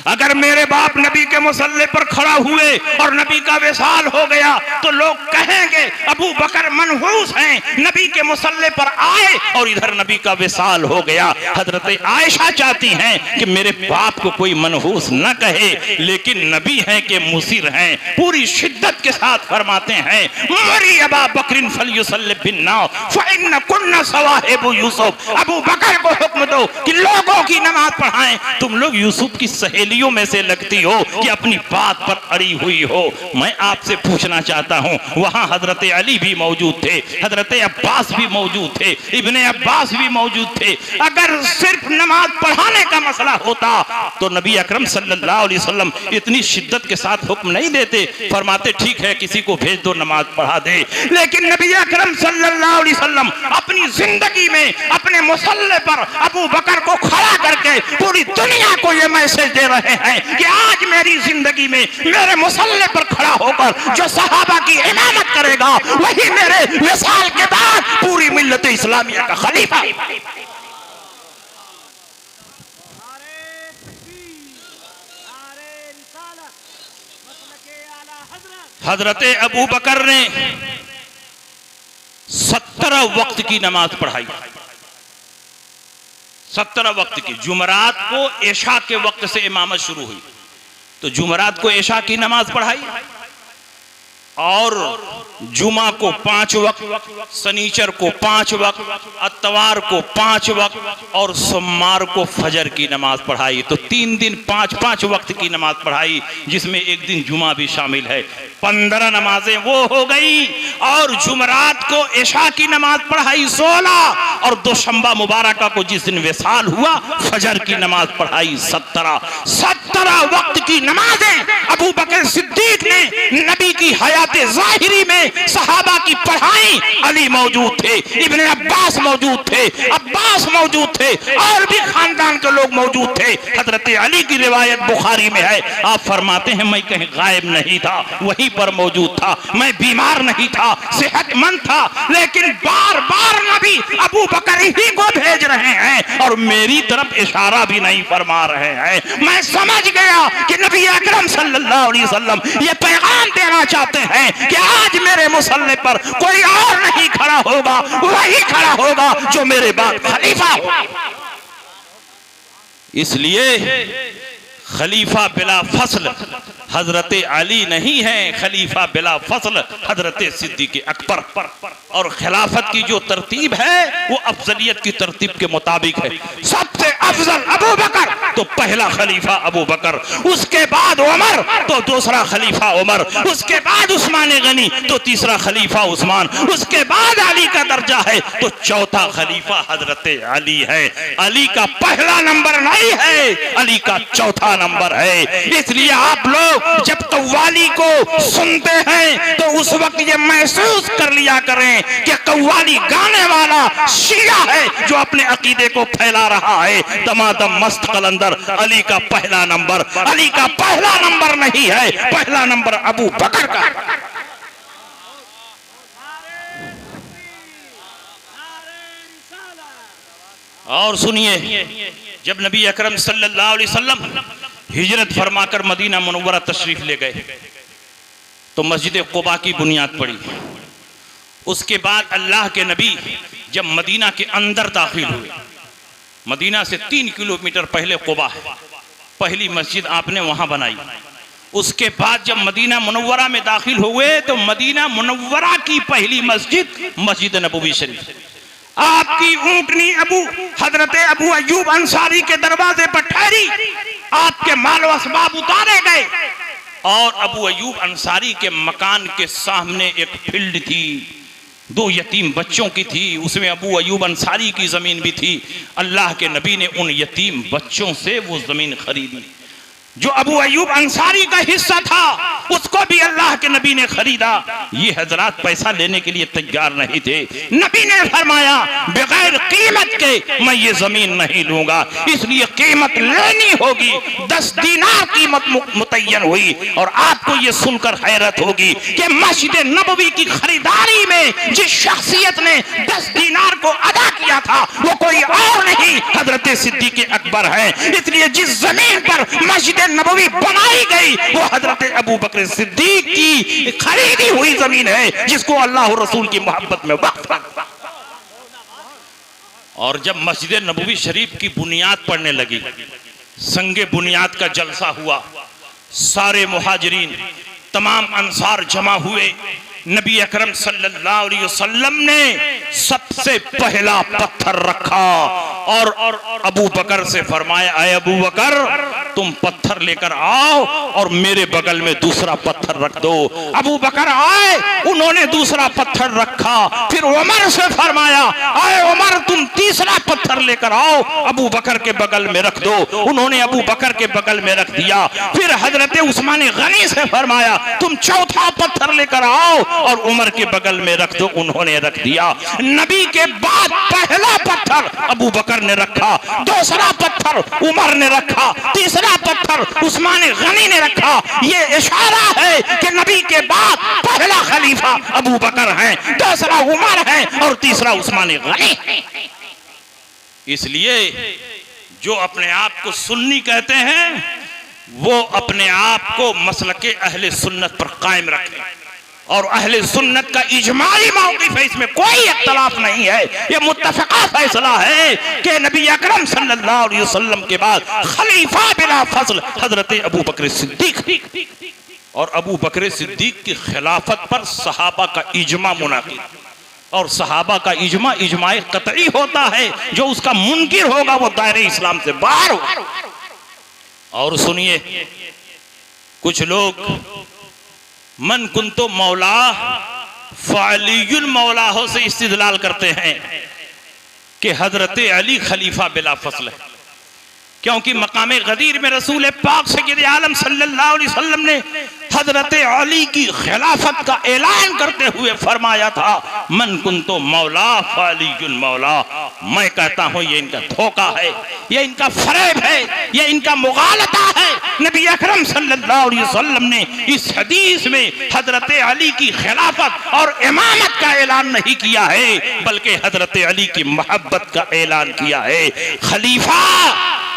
C: अगर मेरे बाप नबी के मुसल्ले पर खड़ा हुए और नबी का विसाल हो गया तो लोग कहेंगे अबू बकर मनहूस हैं, नबी के मुसल्ले पर आए और इधर नबी का विसाल हो गया। हजरत आयशा चाहती हैं कि मेरे बाप को कोई मनहूस न कहे, लेकिन नबी हैं कि मुसिर हैं, पूरी शिद्दत के साथ फरमाते हैं, मरी अबा बकरिन फलयुसल्लि बिन्नास फइन्न कुन्ना सवाहिबु यूसुफ। अबू बकर को हुक्म दो कि लोगों की नमाज पढ़ाएं, तुम लोग यूसुफ की सहेलियों में से लगती हो कि अपनी बात पर अड़ी हुई हो। मैं आपसे पूछना चाहता हूं, वहां हजरत अली भी मौजूद थे, हजरत अब्बास भी मौजूद थे, इब्ने अब्बास भी मौजूद थे। अगर सिर्फ नमाज पढ़ाने का मसला होता तो नबी अकरम सल्लल्लाहु अलैहि वसल्लम इतनी शिद्दत के साथ हुक्म नहीं देते, फरमाते ठीक है किसी को भेज दो नमाज पढ़ा दे। लेकिन नबी अकरम सल्लल्लाहु अलैहि वसल्लम अपनी जिंदगी में अपने मुसल्ले पर अबू बकर को खड़ा करके पूरी दुनिया को यह मैसेज दे रहे हैं कि आज मेरी जिंदगी में मेरे मुसल्ले पर खड़ा होकर जो सहाबा की इमामत करेगा वही मेरे विसाल के बाद पूरी मिल्लत इस्लामिया का खलीफा। हजरत अबू बकर ने 17 वक्त की नमाज पढ़ाई, 17 वक्त की। जुमरात को इशा के वक्त से इमामत शुरू हुई तो जुमरात को इशा की नमाज पढ़ाई और जुमा को 5 वक्त, सनीचर को 5 वक्त, अतवार को 5 वक्त और सोमवार को फजर की नमाज पढ़ाई। तो 3 दिन 5-5 वक्त की नमाज पढ़ाई, जिसमें एक दिन जुमा भी शामिल है। 15 नमाजें वो हो गई और जुमरात को इशा की नमाज पढ़ाई 16 और दोशंबा मुबारका को जिस दिन विसाल हुआ फजर की नमाज पढ़ाई 17 वक्त की नमाजें अबू बकर सिद्दीक ने नबी की हयात ज़ाहिरी में सहाबा की पढ़ाई। अली मौजूद थे, इब्ने अब्बास मौजूद थे, अब्बास मौजूद थे और भी खानदान के लोग मौजूद थे। हजरत अली की रिवायत बुखारी में है, आप फरमाते हैं मैं कहीं गायब नहीं था, वहीं पर मौजूद था, मैं बीमार नहीं था, सेहतमंद था, लेकिन बार बार नबी अबू बकर ही को भेज रहे हैं और मेरी तरफ इशारा भी नहीं फरमा रहे हैं। मैं समझ गया कि नबी अकरम सल्लल्लाहु अलैहि वसल्लम ये पैगाम देना चाहते हैं कि आज मेरे मुसल्ले पर कोई और नहीं खड़ा होगा, वही खड़ा होगा जो मेरे बाद खलीफा हो। इसलिए खलीफा बिला फसल हजरत अली नहीं है खलीफा बिला फसल हजरत सिद्दीक अकबर। और खिलाफत की जो तरतीब है वो अफजलियत की तरतीब के मुताबिक है। सबसे अफजल अबू बकर तो पहला खलीफा अबू बकर, उसके बाद उमर तो दूसरा खलीफा उमर, उसके बाद उस्मान गनी तो तीसरा खलीफा उस्मान, उसके बाद अली का दर्जा है तो चौथा खलीफा हजरत अली है। अली का पहला नंबर नहीं है, अली का चौथा नंबर है। इसलिए आप लोग जब कव्वाली को सुनते हैं तो उस वक्त ये महसूस कर लिया करें कि कव्वाली गाने वाला शिया है जो अपने अकीदे को फैला रहा है। दमादम मस्त कलंदर अली का पहला नंबर, अली का पहला नंबर नहीं है, पहला नंबर अबू बकर का। और सुनिए, जब नबी अकरम सल्लल्लाहु अलैहि वसल्लम हिजरत फरमाकर मदीना मुनव्वरा तशरीफ ले गए तो मस्जिद कुबा की बुनियाद पड़ी। उसके बाद अल्लाह के नबी जब मदीना के अंदर दाखिल हुए, मदीना से 3 किलोमीटर पहले कुबा है, पहली मस्जिद आपने वहां बनाई। उसके बाद जब मदीना मुनव्वरा में दाखिल हुए तो मदीना मुनव्वरा की पहली मस्जिद मस्जिद नबवी शरीफ, आपकी ऊंटनी हजरत अबू अय्यूब अंसारी के दरवाजे पर ठहरी, आपके माल व असबाब उतारे गए और अबू अय्यूब अंसारी के मकान के सामने एक फील्ड थी, 2 यतीम बच्चों की थी, उसमें अबू अय्यूब अंसारी की जमीन भी थी। अल्लाह के नबी ने उन यतीम बच्चों से वो जमीन खरीदी। जो अबू अय्यूब अंसारी का हिस्सा था उसको भी अल्लाह के नबी ने खरीदा। ये हजरात पैसा लेने के लिए तैयार नहीं थे। नबी ने फरमाया बगैर कीमत के मैं ये जमीन नहीं लूंगा, इसलिए कीमत लेनी होगी। 10 दीनार कीमत मुतय्यन हुई। और आपको ये सुनकर हैरत होगी कि मस्जिद नबवी की खरीदारी में जिस शख्सियत ने 10 दीनार को अदा किया था वो कोई और नहीं हजरत सिद्दीक अकबर है। इसलिए जिस जमीन पर मस्जिद नबवी बनाई गई वो हजरत अबू बकर सिद्दीक की खरीदी हुई जमीन है जिसको अल्लाह और रसूल की मोहब्बत में वक्फ। और जब मस्जिद नबवी शरीफ की बुनियाद पड़ने लगी, संगे बुनियाद का जलसा हुआ, सारे मुहाजिरीन तमाम अंसार जमा हुए। नबी अकरम सल्लल्लाहु अलैहि वसल्लम ने सबसे पहला पत्थर रखा और अबू बकर से फरमाया, अय अबू बकर तुम पत्थर लेकर आओ और मेरे बगल में दूसरा पत्थर रख दो। अबू बकर आए, उन्होंने दूसरा पत्थर रखा। फिर उमर से फरमाया, अय उमर तुम तीसरा पत्थर लेकर आओ, अबू बकर के बगल में रख दो। उन्होंने अबू बकर के बगल में रख दिया। फिर हजरत उस्मान गनी से फरमाया, तुम चौथा पत्थर लेकर आओ और उमर के बगल में रख दो। उन्होंने रख दिया। नबी के बाद पहला पत्थर अबू बकर ने रखा, दूसरा पत्थर उमर ने रखा, तीसरा पत्थर उस्मान गनी ने रखा। ये इशारा है कि नबी के बाद पहला खलीफा अबू बकर है, दूसरा उमर है और तीसरा उस्मान गनी। इसलिए जो अपने आप को सुन्नी कहते हैं वो अपने आप को मसलके अहले सुन्नत पर कायम रखें। और अहले सुन्नत का इजमाई मौक़िफ़ है, इसमें कोई इख्तलाफ नहीं है। ये मुत्तफ़क़ा फैसला है कि नबी अकरम सल्लल्लाहु अलैहि वसल्लम के बाद खलीफा बिला फज़ल हजरत अबू बकर सिद्दीक। और अबू बकर सिद्दीक की खिलाफत पर सहाबा का इजमा मुनाकिद। और सहाबा का इजमा इजमाए कतई होता है, जो उसका मुनकिर होगा वो दायरे इस्लाम से बाहर होगा। और सुनिए, कुछ लोग मन कुंतो मौला फ़अलियुल मौला हो से इस्तिदलाल करते हैं कि हजरत अली खलीफा बिला फज़ल है, क्योंकि मकाम गदीर में रसूल पाक सय्यद आलम सल्लल्लाहु अलैहि वसल्लम ने हजरत अली की खिलाफत का ऐलान करते हुए फरमाया था, मन कुंतो मौला फ़अलियुल मौला। मैं कहता हूं ये इनका धोखा है, ये इनका फरेब है, ये इनका मुगालता है। नबी अकरम सल्लल्लाहु अलैहि वसल्लम ने इस हदीस में हजरत अली की खिलाफत और इमामत का ऐलान नहीं किया है, बल्कि हजरत अली की मोहब्बत का ऐलान किया है। खलीफा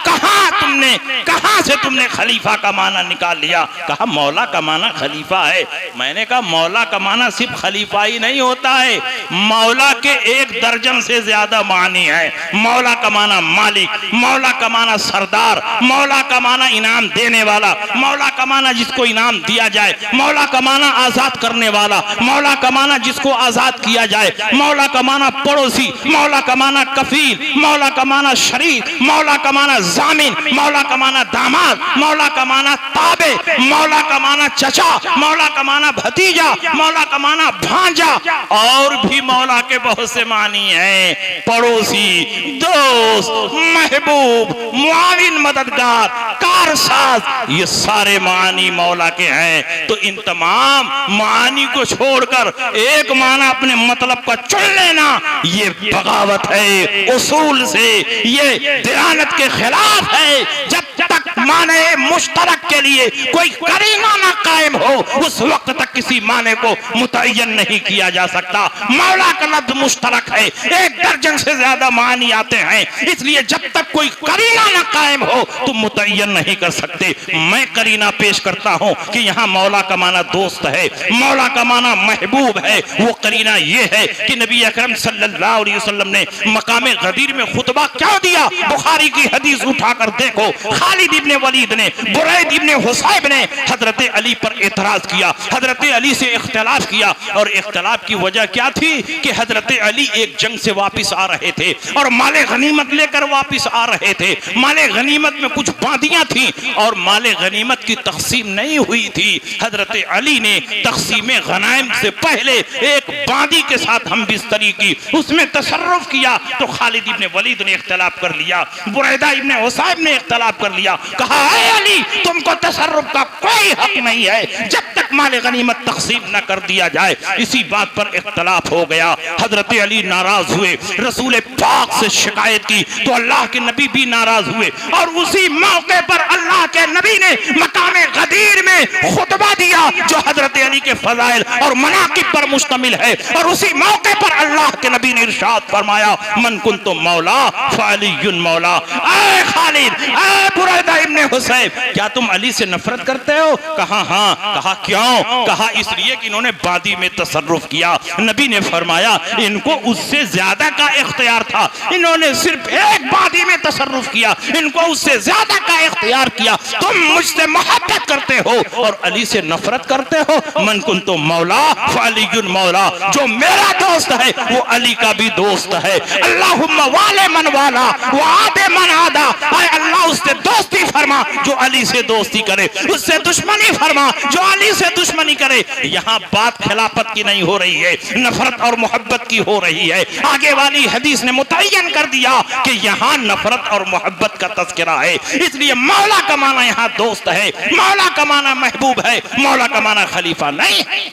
C: कहां से तुमने खलीफा का माना निकाल लिया? कहा मौला का माना खलीफा है। मैंने कहा मौला का माना सिर्फ खलीफा ही नहीं होता है, मौला के 1 दर्जन से ज्यादा मानी है। मौला का माना मालिक, मौला का माना सरदार, मौला का माना इनाम देने वाला, मौला का माना जिसको इनाम दिया जाए, मौला का माना आजाद करने वाला, मौला का माना जिसको आजाद किया जाए, मौला का माना पड़ोसी, मौला का माना कफील, मौला का माना शरीक, मौला का माना जामिन, मौला का माना दामाद, मौला का माना ताबे, मौला का माना चचा, मौला का माना भतीजा, मौला का माना भांजा, और भी मौला के बहुत से मानी हैं। पड़ोसी, दोस्त, महबूब, मुआविन, मददगार, कारसाज, ये सारे मानी मौला के हैं। तो इन तमाम मानी को छोड़कर एक माना अपने मतलब का चुन लेना, ये बगावत है, उसूल से ये दियानत के खिलाफ है। जब तक माने मुश्तरक के लिए कोई करीना ना कायम हो, उस वक्त तक किसी माने को मुतय्यन नहीं किया जा सकता। मौला का लफ्ज़ मुश्तरक है, 1 दर्जन से ज्यादा मानी आते हैं, इसलिए जब तक कोई करीना ना कायम हो तुम मुतय्यन नहीं कर सकते। मैं करीना पेश करता हूं कि यहाँ मौला का माना दोस्त है, मौला का माना महबूब है। वो करीना ये है कि नबी अकरम सल्लल्लाहु अलैहि वसल्लम ने मकामे गदीर में खुतबा क्यों दिया? बुखारी की हदीस उठाकर देखो, खालिद इब्ने वलीद ने, बुरैद इब्ने हुसैब ने हजरत अली पर एतराज किया, हजरत अली से इख्तिलाफ किया। और इख्तिलाफ की वजह क्या थी कि हजरत अली एक जंग से वापस आ रहे थे और माले गनीमत लेकर वापस आ रहे थे। माले गनीमत में कुछ बांदियां थी और माले गनीमत की तकसीम नहीं हुई थी। हजरत अली ने तकसीम गनाइम से पहले एक बांदी के साथ हम बिस्तरी की, उसमें तसर्रुफ किया। तो खालिद इब्ने वलीद ने इख्तिलाफ कर लिया, बुरैदा इब्ने हुसैब ने इख्तिलाफ कर लिया। कहा है अली तुमको तसर्रुफ का कोई हक नहीं है जब तक माले गनीमत तकसीम न कर दिया जाए। इसी बात पर इख्तिलाफ हो गया। हजरत अली नाराज हुए, रसूल पाक से शिकायत की तो अल्लाह के नबी भी नाराज हुए और उसी मौके पर अल्लाह के नबी ने मकामे गदीर में खुतबा दिया जो हजरत अली के फजाइल और मनाकिब पर मुश्तमिल है। और उसी मौके पर अल्लाह के नबी ने इरशाद फरमाया, मन कुन्तु मौला फअलियुन मौला। ऐ खालिद, ऐ बुरैदा इब्ने हुसैब, क्या तुम अली से नफरत करते हो? कहा हाँ। कहा क्यों? कहा इसलिए कि इन्होंने बादी में तसर्रुफ किया। नबी ने फरमाया इनको उससे ज्यादा का इख्तियार था, इन्होंने सिर्फ एक बादी में तसर्रुफ किया, इनको उससे ज्यादा का इख्तियार किया। तुम मुझसे मोहब्बत करते हो और अली से नफरत करते हो। मन कुन्तु मौला फअलियुन मौला, जो मेरा दोस्त है वो अली का भी दोस्त है। अल्लाहुम्मा वाले मन वाला व आदे मन आदा, ऐ अल्लाह उससे दोस्ती फरमा जो अली से दोस्ती करे, उससे दुश्मनी फरमा जो अली से दुश्मनी करे। यहाँ बात खिलाफत की नहीं हो रही है, नफरत और मोहब्बत की हो रही है। आगे वाली हदीस ने मुतय्यन कर दिया कि यहाँ नफरत और मोहब्बत का तज़किरा है। इसलिए मौला का माना यहाँ दोस्त है, मौला का माना महबूब है, मौला का माना खलीफा नहीं है।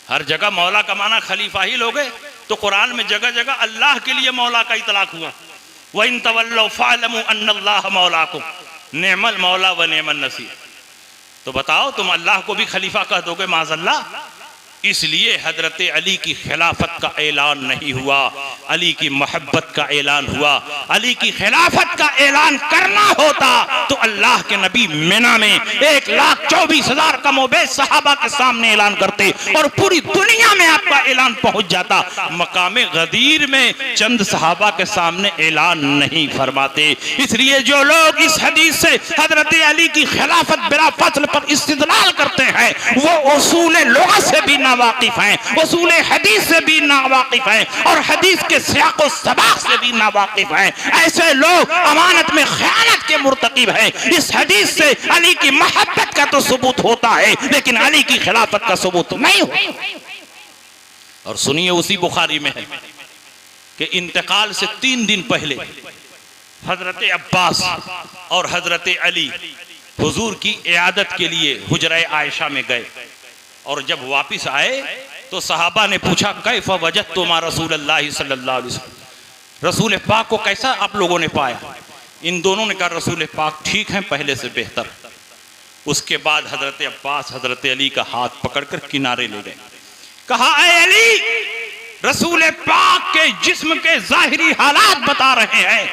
C: हर जगह मौला का माना खलीफा ही लोगे तो कुरान में जगह जगह अल्लाह के लिए मौला का इतलाक हुआ, व इन तवल्लौ फअलमू अन्नल्लाह मौलाकुम नेमल मौला व नेमन नसीर। तो बताओ तुम अल्लाह को भी खलीफा कह दोगे माज़अल्लाह? इसलिए हजरत अली की खिलाफत का ऐलान नहीं हुआ, अली की मोहब्बत का ऐलान हुआ। अली की खिलाफत का ऐलान करना होता तो अल्लाह के नबी मिना में 1,24,000 कमोबेश सहाबा के सामने ऐलान करते और पूरी दुनिया में आपका ऐलान पहुंच जाता। मकामे गदीर में चंद सहाबा के सामने ऐलान नहीं फरमाते। इसलिए जो लोग इस हदीस से हजरत अली की खिलाफत बिला फस्ल पर इस्तिदलाल करते हैं वो उसूल लुगत से भी नावाकिफ हैं, उसूल हदीस से भी नावाकिफ हैं और हदीस के सियाक़ो सबाक़ से भी नावाकिफ हैं। ऐसे लोग अमानत में ख़यानत के मुर्तकिब हैं। इस हदीस से अली की मोहब्बत का तो सबूत होता है लेकिन अली की खिलाफत का सबूत नहीं होता। और सुनिए उसी बुखारी में है कि इंतकाल से 3 दिन पहले हजरत अब्बास और हजरत अली हुजूर की इयादत के लिए हुजरा आयशा में गए और जब वापस आए तो सहाबा ने पूछा कैफ वजदतुम रसूलुल्लाह सल्लल्लाहु अलैहि वसल्लम, रसूल पाक को कैसा आप लोगों ने पाया? इन दोनों ने कहा रसूल पाक ठीक हैं, पहले से बेहतर। उसके बाद हजरत अब्बास हजरत अली का हाथ पकड़कर किनारे ले गए। कहा ऐ अली, रसूल पाक के जिस्म के जाहिरी हालात बता रहे हैं,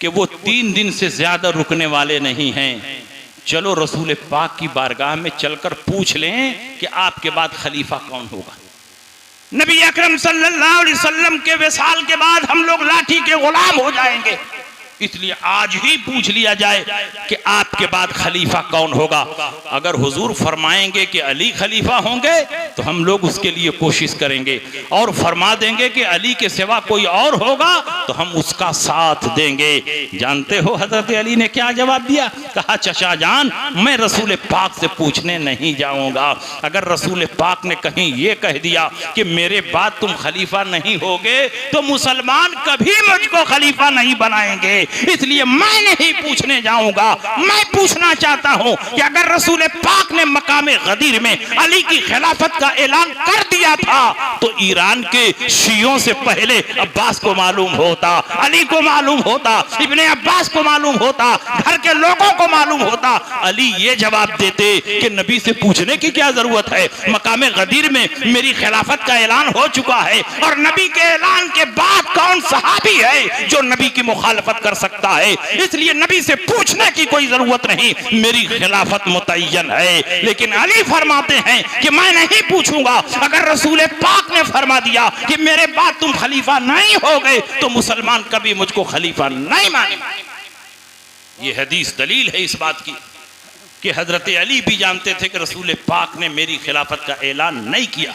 C: कि वो 3 दिन से ज्यादा रुकने वाले नहीं हैं। चलो रसूल पाक की बारगाह में चलकर पूछ लें कि आपके बाद खलीफा कौन होगा। नबी अकरम सल्लल्लाहु अलैहि वसल्लम के विसाल के बाद हम लोग लाठी के गुलाम हो जाएंगे, इसलिए आज ही पूछ लिया जाए कि आपके बाद खलीफा कौन होगा। अगर हुजूर फरमाएंगे कि अली खलीफा होंगे तो हम लोग उसके लिए कोशिश करेंगे, और फरमा देंगे कि अली के सिवा कोई और होगा तो हम उसका साथ देंगे। जानते हो हजरत अली ने क्या जवाब दिया? कहा, चचा जान, मैं रसूल पाक से पूछने नहीं जाऊंगा। अगर रसूल पाक ने कहीं ये कह दिया कि मेरे बाद तुम खलीफा नहीं होगे तो मुसलमान कभी मुझको खलीफा नहीं बनाएंगे, इसलिए मैं नहीं पूछने जाऊंगा। मैं पूछना चाहता हूं कि अगर रसूल पाक ने मकामे गदीर में अली की खिलाफत का ऐलान कर दिया था तो ईरान के शियों से पहले अब्बास को मालूम होता, अली को मालूम होता, इब्ने अब्बास को मालूम होता, घर के लोगों को मालूम होता। अली ये जवाब देते कि नबी से पूछने की क्या जरूरत है, मकामे गदीर में मेरी खिलाफत का ऐलान हो चुका है, और नबी के ऐलान के बाद कौन सहाबी है जो नबी की मुखालफत कर सकता है, इसलिए नबी से पूछने की कोई जरूरत नहीं, मेरी खिलाफत मुतय्यन है। लेकिन अली फरमाते हैं कि मैं नहीं पूछूंगा। अगर रसूल पाक ने फरमा दिया कि मेरे बाद तुम खलीफा नहीं हो गए तो मुसलमान कभी मुझको खलीफा नहीं मानेंगे। ये हदीस दलील है इस बात की कि हजरत अली भी जानते थे कि रसूल पाक ने मेरी खिलाफत का ऐलान नहीं किया।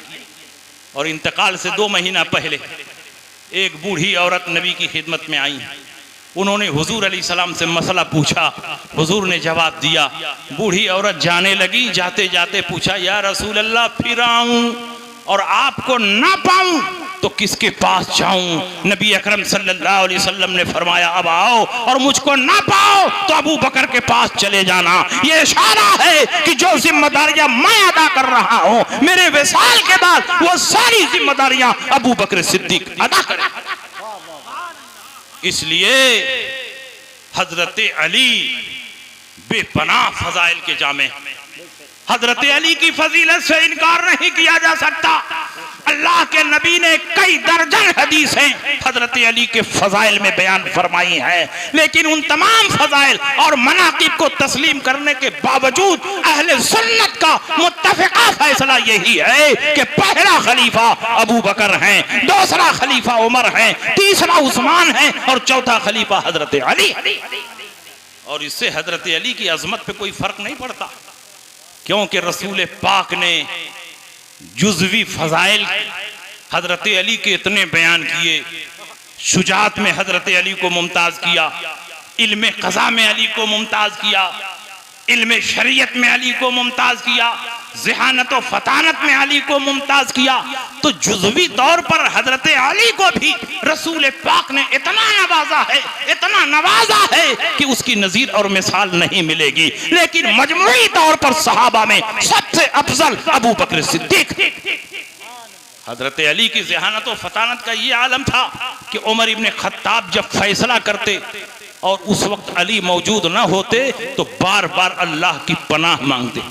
C: और इंतकाल से 2 महीना पहले एक बूढ़ी औरत नबी की खिदमत में आई। उन्होंने हुजूर अलैहि सलाम से मसला पूछा, हुजूर ने जवाब दिया। बूढ़ी औरत जाने लगी, जाते जाते पूछा, या रसूल अल्लाह, फिर आऊं और आपको ना पाऊं तो किसके पास जाऊं? नबी अकरम सल्लल्लाहु अलैहि वसल्लम ने फरमाया, अब आओ और मुझको ना पाओ तो अबू बकर के पास चले जाना। ये इशारा है कि जो जिम्मेदारियां मैं अदा कर रहा हूं मेरे विसाल के बाद वो सारी जिम्मेदारियां अबू बकर सिद्दीक अदा करें। इसलिए हजरत अली बेपनाह फजाइल के जामे, हजरत अली की फजीलत से इनकार नहीं किया जा सकता। अल्लाह के नबी ने कई दर्जन हदीसें हजरत अली के फजाइल में बयान फरमाई हैं, लेकिन उन तमाम फजाइल और मनाकिब को तस्लीम करने के बावजूद अहले सुन्नत का मुत्तफिका फैसला यही है कि पहला खलीफा अबू बकर हैं, दूसरा खलीफा उमर हैं, तीसरा उस्मान हैं और चौथा खलीफा हजरत अली। और इससे हजरत अली की अजमत पे कोई फर्क नहीं पड़ता, क्योंकि रसूल पाक ने जुज़वी फजाइल हजरत अली के इतने बयान किए। शुजात में हजरत अली को मुमताज किया, इल्म क़ज़ा में अली को मुमताज किया, इल्म शरीयत में अली को मुमताज किया, ज़हानत व फतानत में अली को मुमताज किया। तो जुज़वी तौर पर हजरत अली को भी रसूल पाक ने इतना नवाजा है, इतना नवाजा है कि उसकी नज़ीर और मिसाल नहीं मिलेगी। लेकिन मजमूई तौर पर सहाबा में सबसे अफजल अबू बकर सिद्दीक। हजरत अली की ज़हानत व फतानत का ये आलम था कि उमर इब्ने खत्ताब जब फैसला करते और उस वक्त अली मौजूद न होते तो बार बार अल्लाह की पनाह मांगते।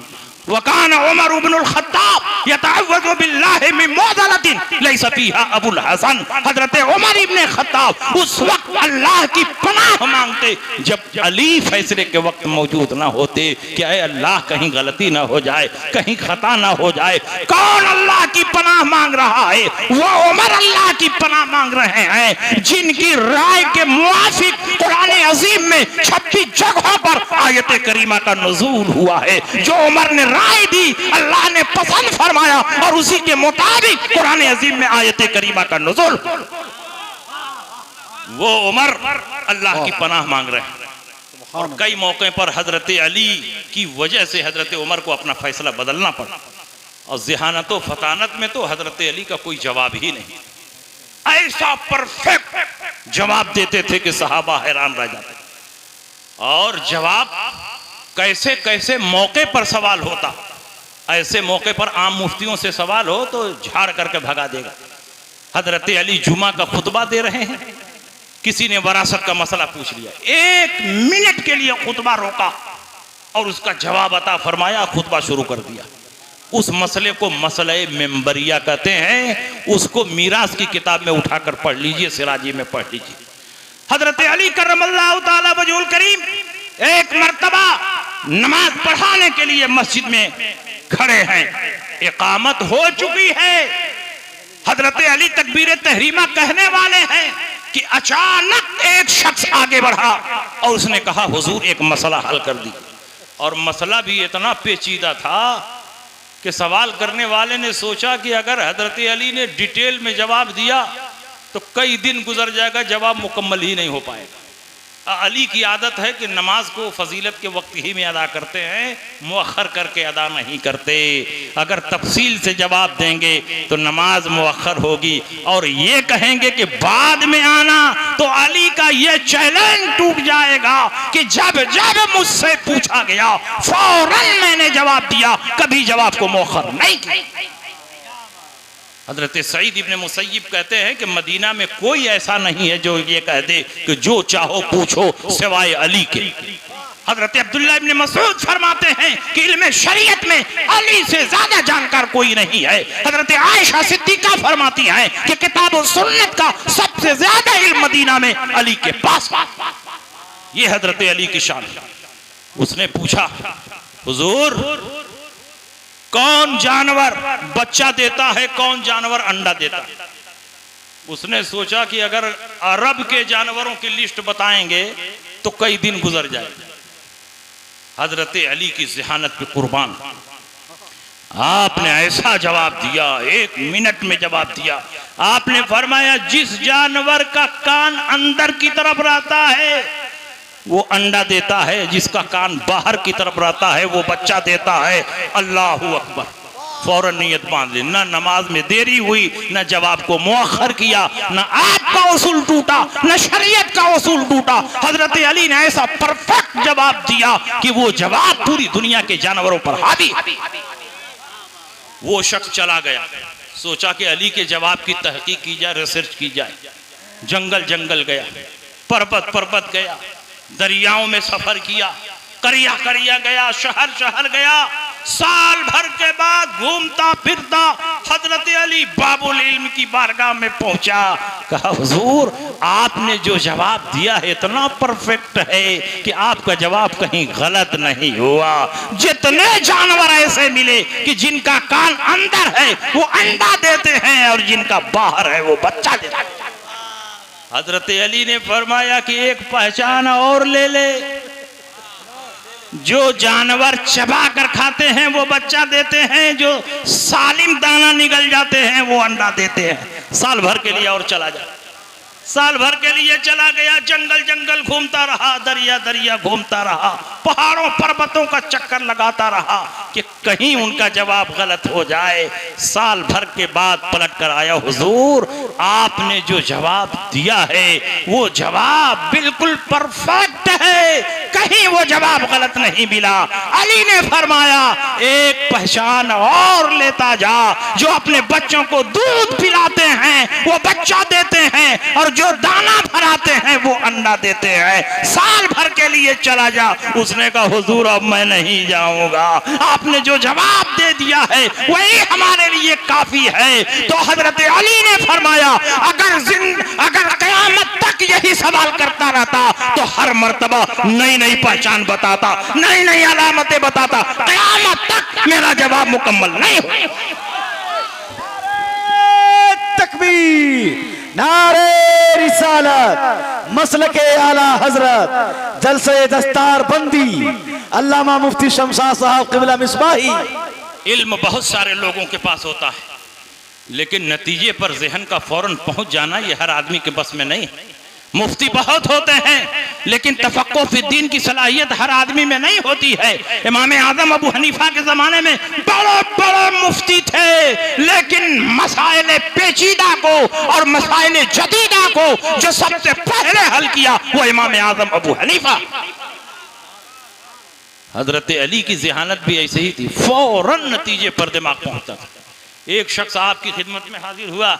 C: वकान उमर इब्नुल खत्ताब यतअव्वज़ु बिल्लाहि मिन मुअज़लतिन लैसा फीहा अबुल हसन। हजरत उमर इब्ने खत्ताब उस वक्त अल्लाह की पनाह मांगते जब अली फैसले के वक्त मौजूद ना होते कि ऐ अल्लाह कहीं गलती ना हो जाए, कहीं खता ना हो जाए। कौन अल्लाह की पनाह मांग रहा है? वो उमर अल्लाह की पनाह मांग रहे हैं जिनकी राय के मुआफिक कुरान अजीम में 26 जगहों पर आयत करीमा का नुज़ूल हुआ है। जो उमर ने राय दी अल्लाह ने पसंद फरमाया और उसी के मुताबिक कुरान अजीम में आयत करीमा का नुज़ूल। वो उमर अल्लाह की पनाह मांग रहे हैं और कई मौके पर हजरत अली की वजह से हजरत उमर को अपना फैसला बदलना पड़ा। और ज़हानत व फतानत में तो हजरत अली का कोई जवाब ही नहीं, ऐसा परफेक्ट जवाब देते थे कि सहाबा हैरान रह जाते। और जवाब कैसे कैसे मौके पर सवाल होता, ऐसे मौके पर आम मुफ्तियों से सवाल हो तो झाड़ करके भगा देगा। हजरत अली जुमा का खुतबा दे रहे हैं, किसी ने वरासत का मसला पूछ लिया, 1 मिनट के लिए खुतबा रोका और उसका जवाब अता फरमाया, खुतबा शुरू कर दिया। उस मसले को मसले मेंबरिया कहते हैं। उसको मीरास की किताब में उठाकर पढ़ लीजिए, सिराजी में पढ़ लीजिए। हजरत अली करमल्लाहु ताला वजहुल करीम एक मर्तबा नमाज पढ़ाने के लिए मस्जिद में खड़े हैं, इकामत हो चुकी है, हजरत अली तकबीर तहरीमा कहने वाले हैं कि अचानक एक शख्स आगे बढ़ा और उसने कहा हुजूर एक मसला हल कर दी। और मसला भी इतना पेचीदा था कि सवाल करने वाले ने सोचा कि अगर हजरत अली ने डिटेल में जवाब दिया तो कई दिन गुजर जाएगा, जवाब मुकम्मल ही नहीं हो पाएगा। अली की आदत है कि नमाज को फजीलत के वक्त ही में अदा करते हैं, मुअख्खर करके अदा नहीं करते। अगर तफसील से जवाब देंगे तो नमाज मुअख्खर होगी, और ये कहेंगे कि बाद में आना तो अली का ये चैलेंज टूट जाएगा कि जब जब मुझसे पूछा गया फौरन मैंने जवाब दिया, कभी जवाब को मुअख्खर नहीं किया। हजरत सईद इब्ने मुसय्यिब कहते हैं कि मदीना में कोई ऐसा नहीं है जो ये कह दे कि जो चाहो पूछो सिवाय अली के। हजरत अब्दुल्लाह इब्ने मसूद फरमाते हैं कि इल्म शरीयत में अली से ज्यादा जानकार कोई नहीं है। हजरत आयशा सिद्दीका फरमाती हैं कि किताब और सुन्नत का सबसे ज्यादा इल्म मदीना में अली के पास। ये हजरत अली की शान है। उसने पूछा हुजूर कौन जानवर बच्चा देता है, कौन जानवर अंडा देता है? उसने सोचा कि अगर अरब के जानवरों की लिस्ट बताएंगे तो कई दिन गुजर जाए। हजरत अली की ज़हानत पे कुर्बान, आपने ऐसा जवाब दिया, 1 मिनट में जवाब दिया। आपने फरमाया जिस जानवर का कान अंदर की तरफ रहता है वो अंडा देता है, जिसका कान बाहर की तरफ रहता है वो बच्चा देता है। अल्लाहू अकबर। फौरन नियत बांध ली, ना नमाज में देरी हुई, न जवाब को मुअख्खर किया, न आपका उसूल टूटा, न शरीयत का उसूल टूटा। हजरत अली ने ऐसा परफेक्ट जवाब दिया कि वो जवाब पूरी दुनिया के जानवरों पर हावी। वो शख्स चला गया, सोचा कि अली के जवाब की तहकीक की जाए, रिसर्च की जाए। जंगल जंगल गया, पर्वत पर्वत गया, दरियाओं में सफर किया, करिया करिया गया, शहर शहर गया। साल भर के बाद घूमता फिरता हजरत अली बाबुल इल्म की बारगाह में पहुंचा। कहा हुजूर आपने जो जवाब दिया है इतना परफेक्ट है कि आपका जवाब कहीं गलत नहीं हुआ। जितने जानवर ऐसे मिले कि जिनका कान अंदर है वो अंडा देते हैं और जिनका बाहर है वो बच्चा देता है। हजरत अली ने फरमाया कि एक पहचान और ले ले, जो जानवर चबा कर खाते हैं वो बच्चा देते हैं, जो सालिम दाना निगल जाते हैं वो अंडा देते हैं। साल भर के लिए और चला जा, साल भर के लिए चला गया, जंगल जंगल घूमता रहा, दरिया दरिया घूमता रहा, पहाड़ों पर्वतों का चक्कर लगाता रहा कि कहीं उनका जवाब गलत हो जाए। साल भर के बाद पलट कर आया, हुजूर आपने जो जवाब दिया है वो जवाब बिल्कुल परफेक्ट है, कहीं वो जवाब गलत नहीं मिला। अली ने फरमाया एक पहचान और लेता जा, जो अपने बच्चों को दूध पिलाते हैं वो बच्चा देते हैं, और जो दाना भराते हैं वो अंडा देते हैं। साल भर के लिए चला जा। उसने कहा हुजूर अब मैं नहीं जाऊंगा, आपने जो जवाब दे दिया है वही हमारे लिए काफी है। तो हजरत अली ने फरमाया अगर क़यामत तक यही सवाल करता रहता तो हर मर्तबा नई नई पहचान बताता, नई नई अलामतें बताता, क़यामत तक मेरा जवाब मुकम्मल नहीं हुआ।
E: तकबीर, नारे रिसालत, मसलके आला हजरत, जलसे दस्तार बंदी, अल्लामा मुफ्ती शमशाद साहब क़िबला मिसबाही।
C: इल्म बहुत सारे लोगों के पास होता है, लेकिन नतीजे पर ज़हन का फौरन पहुंच जाना ये हर आदमी के बस में नहीं है। मुफ्ती बहुत होते हैं लेकिन तफक्कुह फी दीन की सलाहियत हर आदमी में नहीं होती है। इमाम आज़म अबू हनीफा के ज़माने में बड़े बड़े मुफ्ती थे, लेकिन मसाइल पेचीदा को और मसाइल जदीदा को जो सबसे पहले हल किया वो इमाम आज़म अबू हनीफा। हजरत अली की ज़हानत भी ऐसे ही थी, फौरन नतीजे पर दिमाग पहुंचता था। एक शख्स आपकी खिदमत में हाजिर हुआ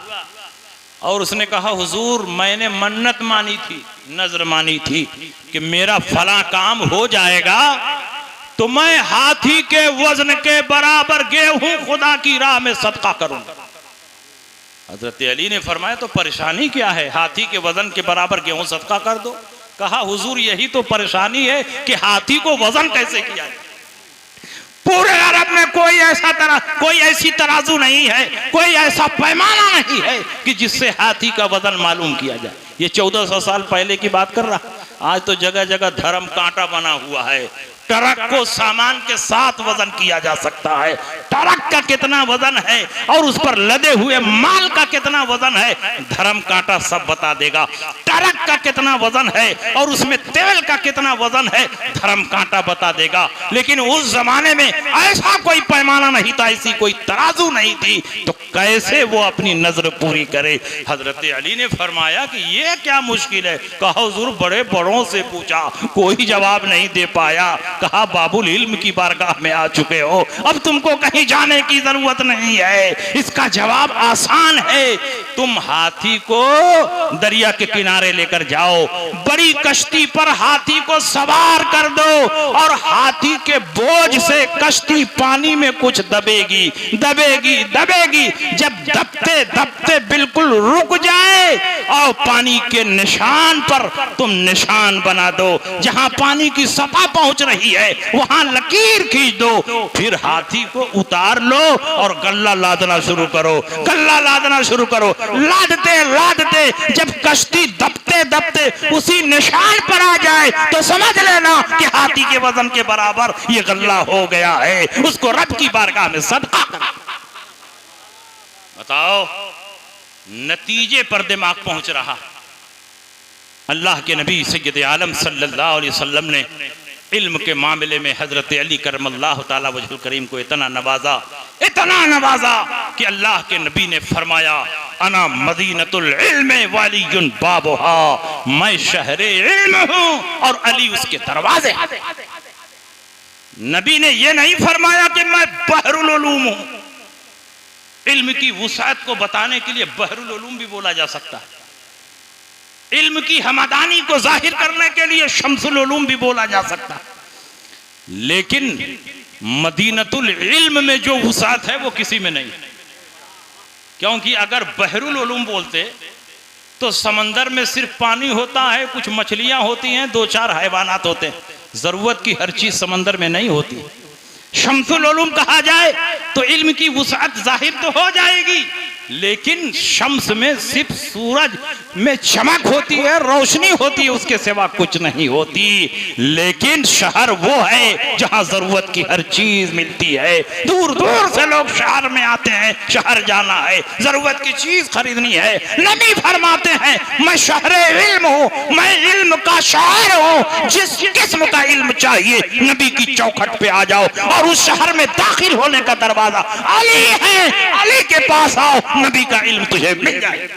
C: और उसने कहा हुजूर मैंने मन्नत मानी थी, नजर मानी थी कि मेरा फला काम हो जाएगा तो मैं हाथी के वजन के बराबर गेहूं खुदा की राह में सदका करूंगा। हजरत अली ने फरमाया तो परेशानी क्या है, हाथी के वजन के बराबर गेहूं सदका कर दो। कहा हुजूर यही तो परेशानी है कि हाथी को वजन कैसे किया जाए। पूरे अरब में कोई ऐसी तराजू नहीं है, कोई ऐसा पैमाना नहीं है कि जिससे हाथी का वजन मालूम किया जाए। ये 1400 साल पहले की बात कर रहा। आज तो जगह जगह धर्म कांटा बना हुआ है। ट्रक को सामान के साथ वजन किया जा सकता है। ट्रक का कितना वजन है और उस पर लदे हुए माल का कितना वजन है, धर्म कांटा सब बता देगा। ट्रक का कितना वजन है और उसमें तेल का कितना वजन है, धर्म कांटा बता देगा। लेकिन उस जमाने में ऐसा कोई पैमाना नहीं था, ऐसी कोई तराजू नहीं थी, तो कैसे वो अपनी नजर पूरी करे। हजरत अली ने फरमाया कि ये क्या मुश्किल है। कहा हुजूर बड़े बड़ों से पूछा, कोई जवाब नहीं दे पाया। कहा बाबुल इल्म की बारगाह में आ चुके हो, अब तुमको कहीं जाने की जरूरत नहीं है। इसका जवाब आसान है, तुम हाथी को दरिया के किनारे लेकर जाओ, बड़ी कश्ती पर हाथी को सवार कर दो और हाथी के बोझ से कश्ती पानी में कुछ दबेगी दबेगी दबेगी। जब दबते दबते बिल्कुल रुक जाए और पानी के निशान पर तुम निशान बना दो, जहां पानी की सतह पहुंच रही है वहां लकीर खींच दो, फिर हाथी को उतार लो और गल्ला लादना शुरू करो, गल्ला लादना शुरू करो। लादते लादते जब कश्ती दबते दबते उसी निशान पर आ जाए तो समझ लेना कि हाथी के वजन के बराबर ये गल्ला हो गया है, उसको रब की बारगाह में सदका करो। बताओ नतीजे पर दिमाग पहुंच रहा। अल्लाह के नबी सैयद आलम सल्लल्लाहु अलैहि वसल्लम ने इल्म के मामले में हजरत अली करमल्लाहु ताला वजहुल करीम को इतना नवाजा कि अल्लाह के नबी ने फरमाया अना मदीनतुल इल्म वालियुन बाबुहा, मैं शहरे इल्म हूं और अली उसके दरवाजे। नबी ने यह नहीं फरमाया कि मैं बहरुल उलूम हूं। इल्म की वुसाअत को बताने के लिए बहरुल उलूम भी बोला जा सकता है। इल्म की हमदानी को जाहिर करने के लिए शम्सुल उलूम भी बोला जा सकता है। लेकिन मदीनतुल इल्म में जो वुसाअत है वो किसी में नहीं, क्योंकि अगर बहरुल उलूम बोलते तो समंदर में सिर्फ पानी होता है, कुछ मछलियां होती हैं, 2-4 हैवानात होते हैं, जरूरत की हर चीज समंदर में नहीं होती। शम्सुल उलूम कहा जाए तो इल्म की वुसाअत जाहिर तो हो जाएगी, लेकिन शम्स में सिर्फ सूरज में चमक होती है, रोशनी होती है, उसके सिवा कुछ नहीं होती। लेकिन शहर वो है जहां जरूरत की हर चीज मिलती है। दूर दूर से लोग शहर में आते हैं, शहर जाना है, जरूरत की चीज खरीदनी है। नबी फरमाते हैं मैं शहरे इल्म हूं, मैं इल्म का शहर हूं। जिस किस्म का इल्म चाहिए नबी की चौखट पे आ जाओ और उस शहर में दाखिल होने का दरवाजा अली है, अली के पास आओ, नबी का इल्म तुझे मिल जाए।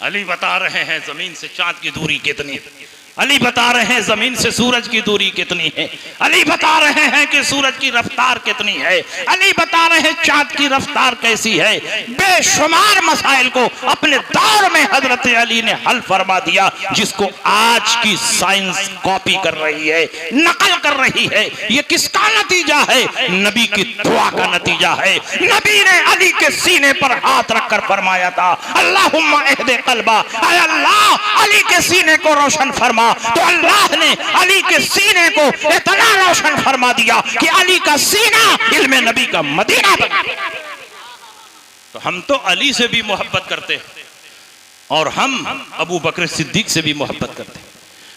C: अली बता रहे हैं जमीन से चांद की दूरी कितनी है, अली बता रहे हैं जमीन से सूरज की दूरी कितनी है, अली बता रहे हैं कि सूरज की रफ्तार कितनी है, अली बता रहे हैं चांद की रफ्तार कैसी है। बेशुमार मसाइल को अपने दौर में हजरत अली ने हल फरमा दिया, जिसको आज की साइंस कॉपी कर रही है, नकल कर रही है। ये किसका नतीजा है? नबी की दुआ का नतीजा है। नबी ने अली के सीने पर हाथ रखकर फरमाया था अल्लाहुम्मा एहदे कल्बा, ऐ अल्लाह अली के सीने को रोशन फरमा। तो अल्लाह ने अली के सीने को इतना रोशन फरमा दिया कि अली का सीना इल्म नबी का मदीना बना। तो हम तो अली से भी मोहब्बत करते हैं और हम अबू बकर सिद्दीक से भी मोहब्बत करते हैं,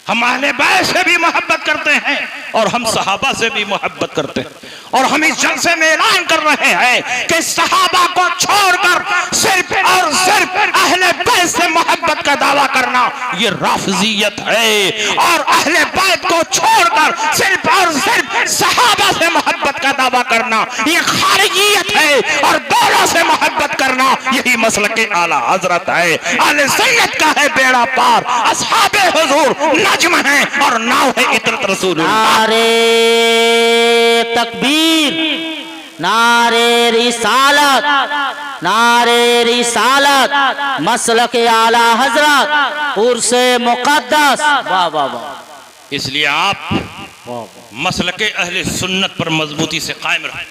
C: हम अहले बैत से भी मोहब्बत करते हैं और हम सहाबा से भी मोहब्बत करते हैं। और हम इस जलसे में ऐलान कर रहे हैं कि सहाबा को छोड़कर सिर्फ और सिर्फ अहले बैत से मोहब्बत का दावा करना ये राफिजियत है, और अहले बैत को छोड़कर सिर्फ और सिर्फ सहाबा से मोहब्बत का दावा करना ये खारिजियत है, और दोनों से मोहब्बत करना यही मसलक आला हजरत है। आले सैयद का है बेड़ा पार, असहाबे हुजूर नज्म है और नाव है इतरत रसूल।
D: नारे तकबीर, नारे रिसालत, नारे रिसालत, मसलक आला हजरत, उर्से मुकद्दस। वाह वाह वाह।
C: इसलिए आप मसलक अहले सुन्नत पर मजबूती से कायम रहें।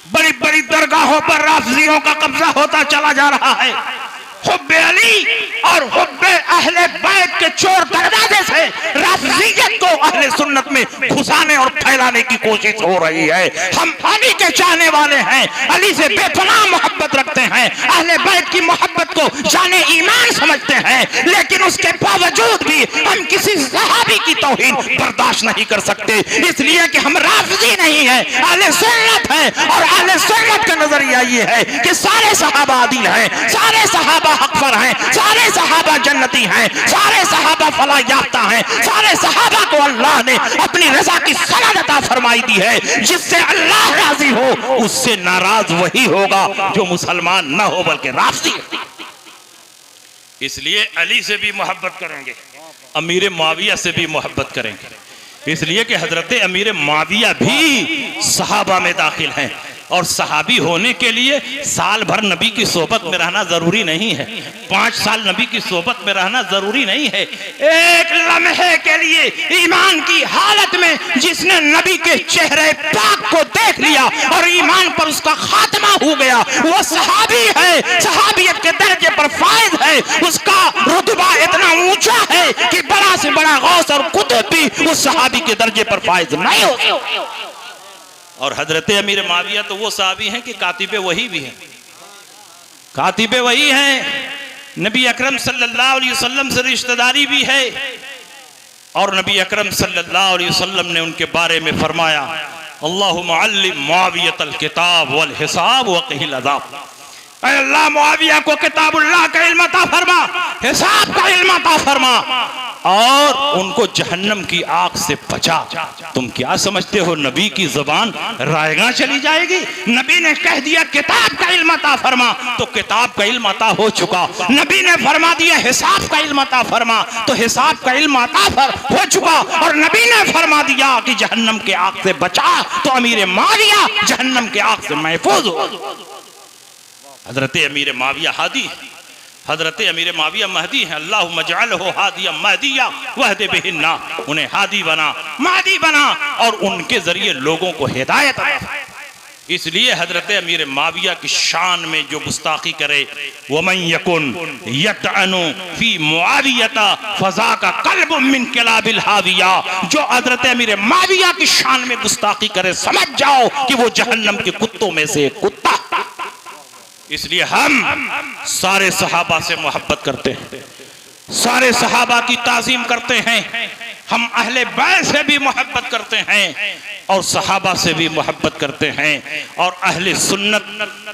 C: बड़ी बड़ी दरगाहों पर राफजियों का कब्जा होता चला जा रहा है। हुब्बे अली और हुब्बे अहले बैत के चोर दरवाजे से राफजियत को अहले सुन्नत में घुसाने और फैलाने की कोशिश हो रही है। हम अली के चाहने वाले हैं, अली से बेपनाह मोहब्बत रखते हैं, अहले बैत की मोहब्बत को जाने ईमान समझते हैं, लेकिन उसके बावजूद भी हम किसी सहाबी की तौहीन बर्दाश्त नहीं कर सकते, इसलिए कि हम राफजी नहीं है, अहले सुन्नत है। और अहले सुन्नत का नजरिया ये है कि सारे सहाबा आदिल हैं, सारे सहाबा हक पर हैं, सारे सहाबा जन्नती हैं, सारे सहाबा फलाह याफ्ता हैं, सारे सहाबा को अल्लाह ने अपनी रजा की सनद अता फरमाई दी है। जिससे अल्लाह राजी हो उससे नाराज वही होगा जो मुसलमान न हो बल्कि राफजी। इसलिए अली से भी मोहब्बत करेंगे, अमीर मुआविया से भी मोहब्बत करेंगे, इसलिए कि हजरत अमीर मुआविया भी सहाबा में दाखिल हैं। और सहाबी होने के लिए साल भर नबी की सोबत में रहना जरूरी नहीं है, 5 साल नबी की सोबत में रहना जरूरी नहीं है। एक लम्हे के लिए ईमान की हालत में जिसने नबी के चेहरे पाक को देख लिया और ईमान पर उसका खात्मा हो गया, वो सहाबी है, सहाबियत के दर्जे पर फायद है। उसका रुतबा इतना ऊंचा है कि बड़ा से बड़ा गौस और कुतुब भी उस सहाबी के दर्जे पर फायद नहीं हो। और हजरत अमीर मुआविया तो वो सहाबी हैं कि कातिबे वही भी हैं, कातिबे वही हैं, नबी अकरम सल्लल्लाहु अलैहि वसल्लम से रिश्तेदारी भी है। और नबी अकरम सल्लल्लाहु अलैहि वसल्लम ने उनके बारे में फरमाया, अल्लाहुम्मा अल्लिम मुआवियतल किताब वल हिसाब व क़िल अज़ाब। ऐ अल्लाह मुआविया को किताबुल्लाह का इल्म अता फरमा, हिसाब का इल्म अता फरमा और उनको जहन्नम की आग से बचा। तुम क्या समझते हो नबी की जुबान रायगा चली जाएगी? नबी ने कह दिया किताब का इल्म अता फरमा तो किताब का इल्म अता हो चुका। नबी ने फरमा दिया हिसाब का इल्म अता फरमा तो हिसाब का इल्म अता हो चुका। और नबी ने फरमा दिया कि जहन्नम के आग से बचा तो अमीर मुआविया जहन्नम के आग से महफूज हो। हजरत अमीर मुआविया हादी, हजरत अमीर मुआविया महदी हैं। अल्लाहुम्मा जअलहु हादिया महदिया वहदि बिहिन्ना, उन्हें हादी बना, महदी बना और उनके जरिए लोगों को हिदायत अता। इसलिए हजरत अमीर मुआविया की शान में जो गुस्ताखी करे, वमन यकुन यतअनु फी मुआवियता फज़ाका क़ल्बु मिन किलाबिल हाविया, जो हजरत अमीर मुआविया की शान में गुस्ताखी करे समझ जाओ कि वो जहन्नम के कुत्तों में से एक कुत्ता। इसलिए हम सारे सहाबा से मोहब्बत करते हैं, सारे सहाबा की ताज़ीम करते हैं, हम अहले बैत से भी मोहब्बत करते हैं और सहाबा से भी मोहब्बत करते हैं। और अहले सुन्नत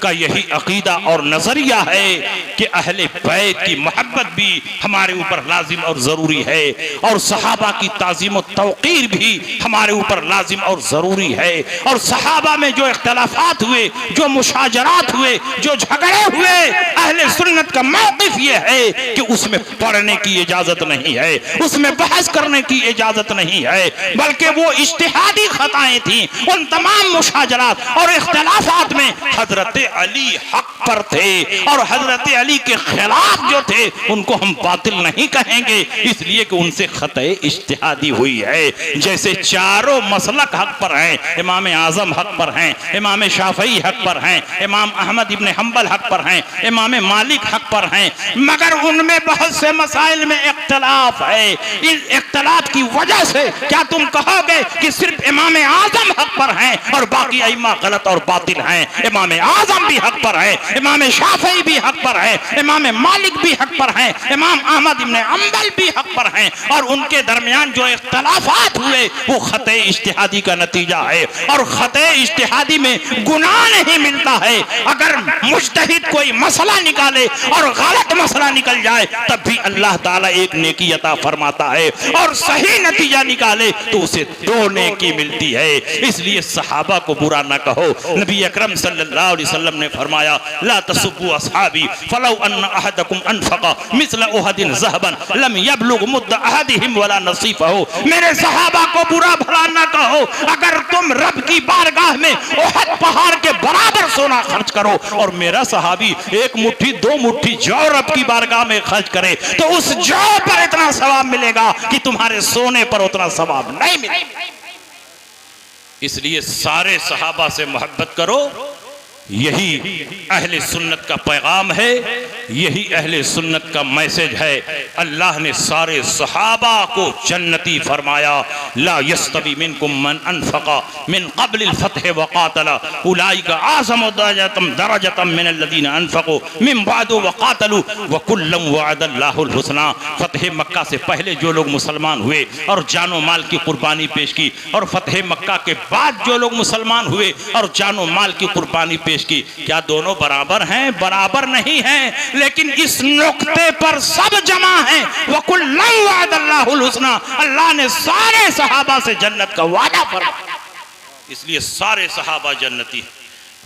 C: का यही अकीदा और नजरिया है कि अहले बैत की मोहब्बत भी हमारे ऊपर लाजिम और जरूरी है और सहाबा की ताज़ीम और तौक़ीर भी हमारे ऊपर लाजिम और जरूरी है। और सहाबा में जो इख्तलाफात हुए, जो मुशाजरात हुए, जो झगड़े हुए, अहले सुन्नत का मौक़िफ़ ये है कि उसमें पढ़ने की इजाजत नहीं है, उसमें बहस करने की इजाजत नहीं है, बल्कि वो इज्तिहादी खताएं थी। उन तमाम मुशाजरात और इख्तलाफात में हजरत अली हक पर थे और हजरत अली के खिलाफ जो थे उनको हम बातिल नहीं कहेंगे, इसलिए कि उनसे खते इज्तिहादी हुई है। जैसे चारों मसलक हक पर हैं, इमाम आजम हक पर हैं, इमाम शाफई हक पर हैं, इमाम अहमद इब्न हम्बल हक पर हैं, इमाम मालिक हक पर हैं, मगर उनमें बहुत से मसाइल में इख्तलाफ है। इस इख्तलाफ की वजह से क्या तुम कहोगे कि सिर्फ इमाम आजम हक पर हैं और बाकी अइम्मा गलत और बातिल हैं? इमाम आजम भी हक पर है, इमाम शाफई भी हक पर है, इमाम मालिक भी हक पर हैं, इमाम अहमद इब्न हम्बल भी हक पर हैं। और उनके दरमियान जो इख्तलाफात हुए वो खते इज्तिहादी का नतीजा है। और खते इज्तिहादी में गुनाह नहीं मिलता है। अगर मुज्तहिद कोई मसला निकाले और गलत मसला निकल जाए तब भी अल्लाह ताला एक नेकी अता फरमाता है, और सही नतीजा निकाले तो उसे 2 नेकी मिलती है। इसलिए सहाबा को बुरा ना कहो। नबी अकरम सल्लल्लाहु अलैहि वसल्लम ने फरमाया, ला तसुब्बु असहाबी फलौ अन्न अहदकुम अनफका मिस्ल उहदिन ज़हबन लम यबलुग मुद्द अहदिहिम वला नसीफहु। मेरे सहाबा को बुरा भला ना कहो। अगर तुम रब की बारगाह में उहद पहाड़ के बराबर सोना खर्च करो और मेरा सहाबी 1 मुट्ठी 2 मुट्ठी जौ रब की बारगाह में खर्च करे तो उस जौ पर इतना सवाब मिलेगा कि तुम्हारे सोने पर उतना सवाब नहीं मिलेगा। इसलिए सारे सहाबा से मोहब्बत करो यही अहले सुन्नत का पैगाम है, यही अहले सुन्नत का मैसेज है। अल्लाह ने सारे सहाबा को जन्नती फरमाया। ला यस्तवी मिनकुम मन अनफका मिन क़ब्ल अल-फ़त्ह व क़ातला उलाइका आज़म दरजतम मिन अल्लज़ीना अनफ़क़ू मिन बाद व क़ातलू व कुल्लम वअदल्लाहुल हुस्ना। फ़त्ह मक्का से पहले जो लोग मुसलमान हुए और जानो माल की कुर्बानी पेश की, और फ़त्ह मक्का के बाद जो लोग मुसलमान हुए और जानो माल की कुर्बानी पेश की, क्या दोनों बराबर हैं? बराबर नहीं हैं, लेकिन इस नुक्ते पर सब जमा हैं। वकुल्लम वअदल्लाहुल हुस्ना, अल्लाह ने सारे सहाबा से जन्नत का वादा फरमाया, इसलिए सारे सहाबा जन्नती।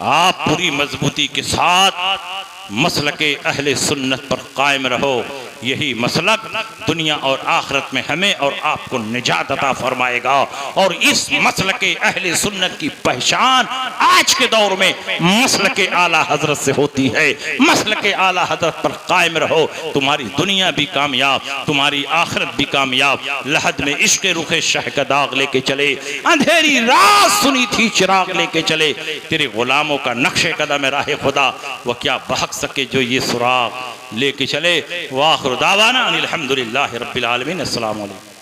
C: आप पूरी मजबूती के साथ मसलके अहले सुन्नत पर कायम रहो। यही मसलक दुनिया और आखिरत में हमें और आपको निजात अता फरमाएगा। और इस मसलके अहले सुन्नत की पहचान आज के दौर में मसलके आला हजरत से होती है। मसलके आला हजरत पर कायम रहो, तुम्हारी दुनिया भी कामयाब, तुम्हारी आखिरत भी कामयाब। लहद में इश्क रुखे शह का दाग लेके चले, अंधेरी रात सुनी थी चिराग लेके चले, तेरे गुलामों का नक्शे कदम राह खुदा वह क्या बहक सके जो ये सुराग लेके चले। वाखिर दावाना अनिल हम्दुलिल्लाहि रब्बिल आलमीन। अस्सलामु अलैकुम।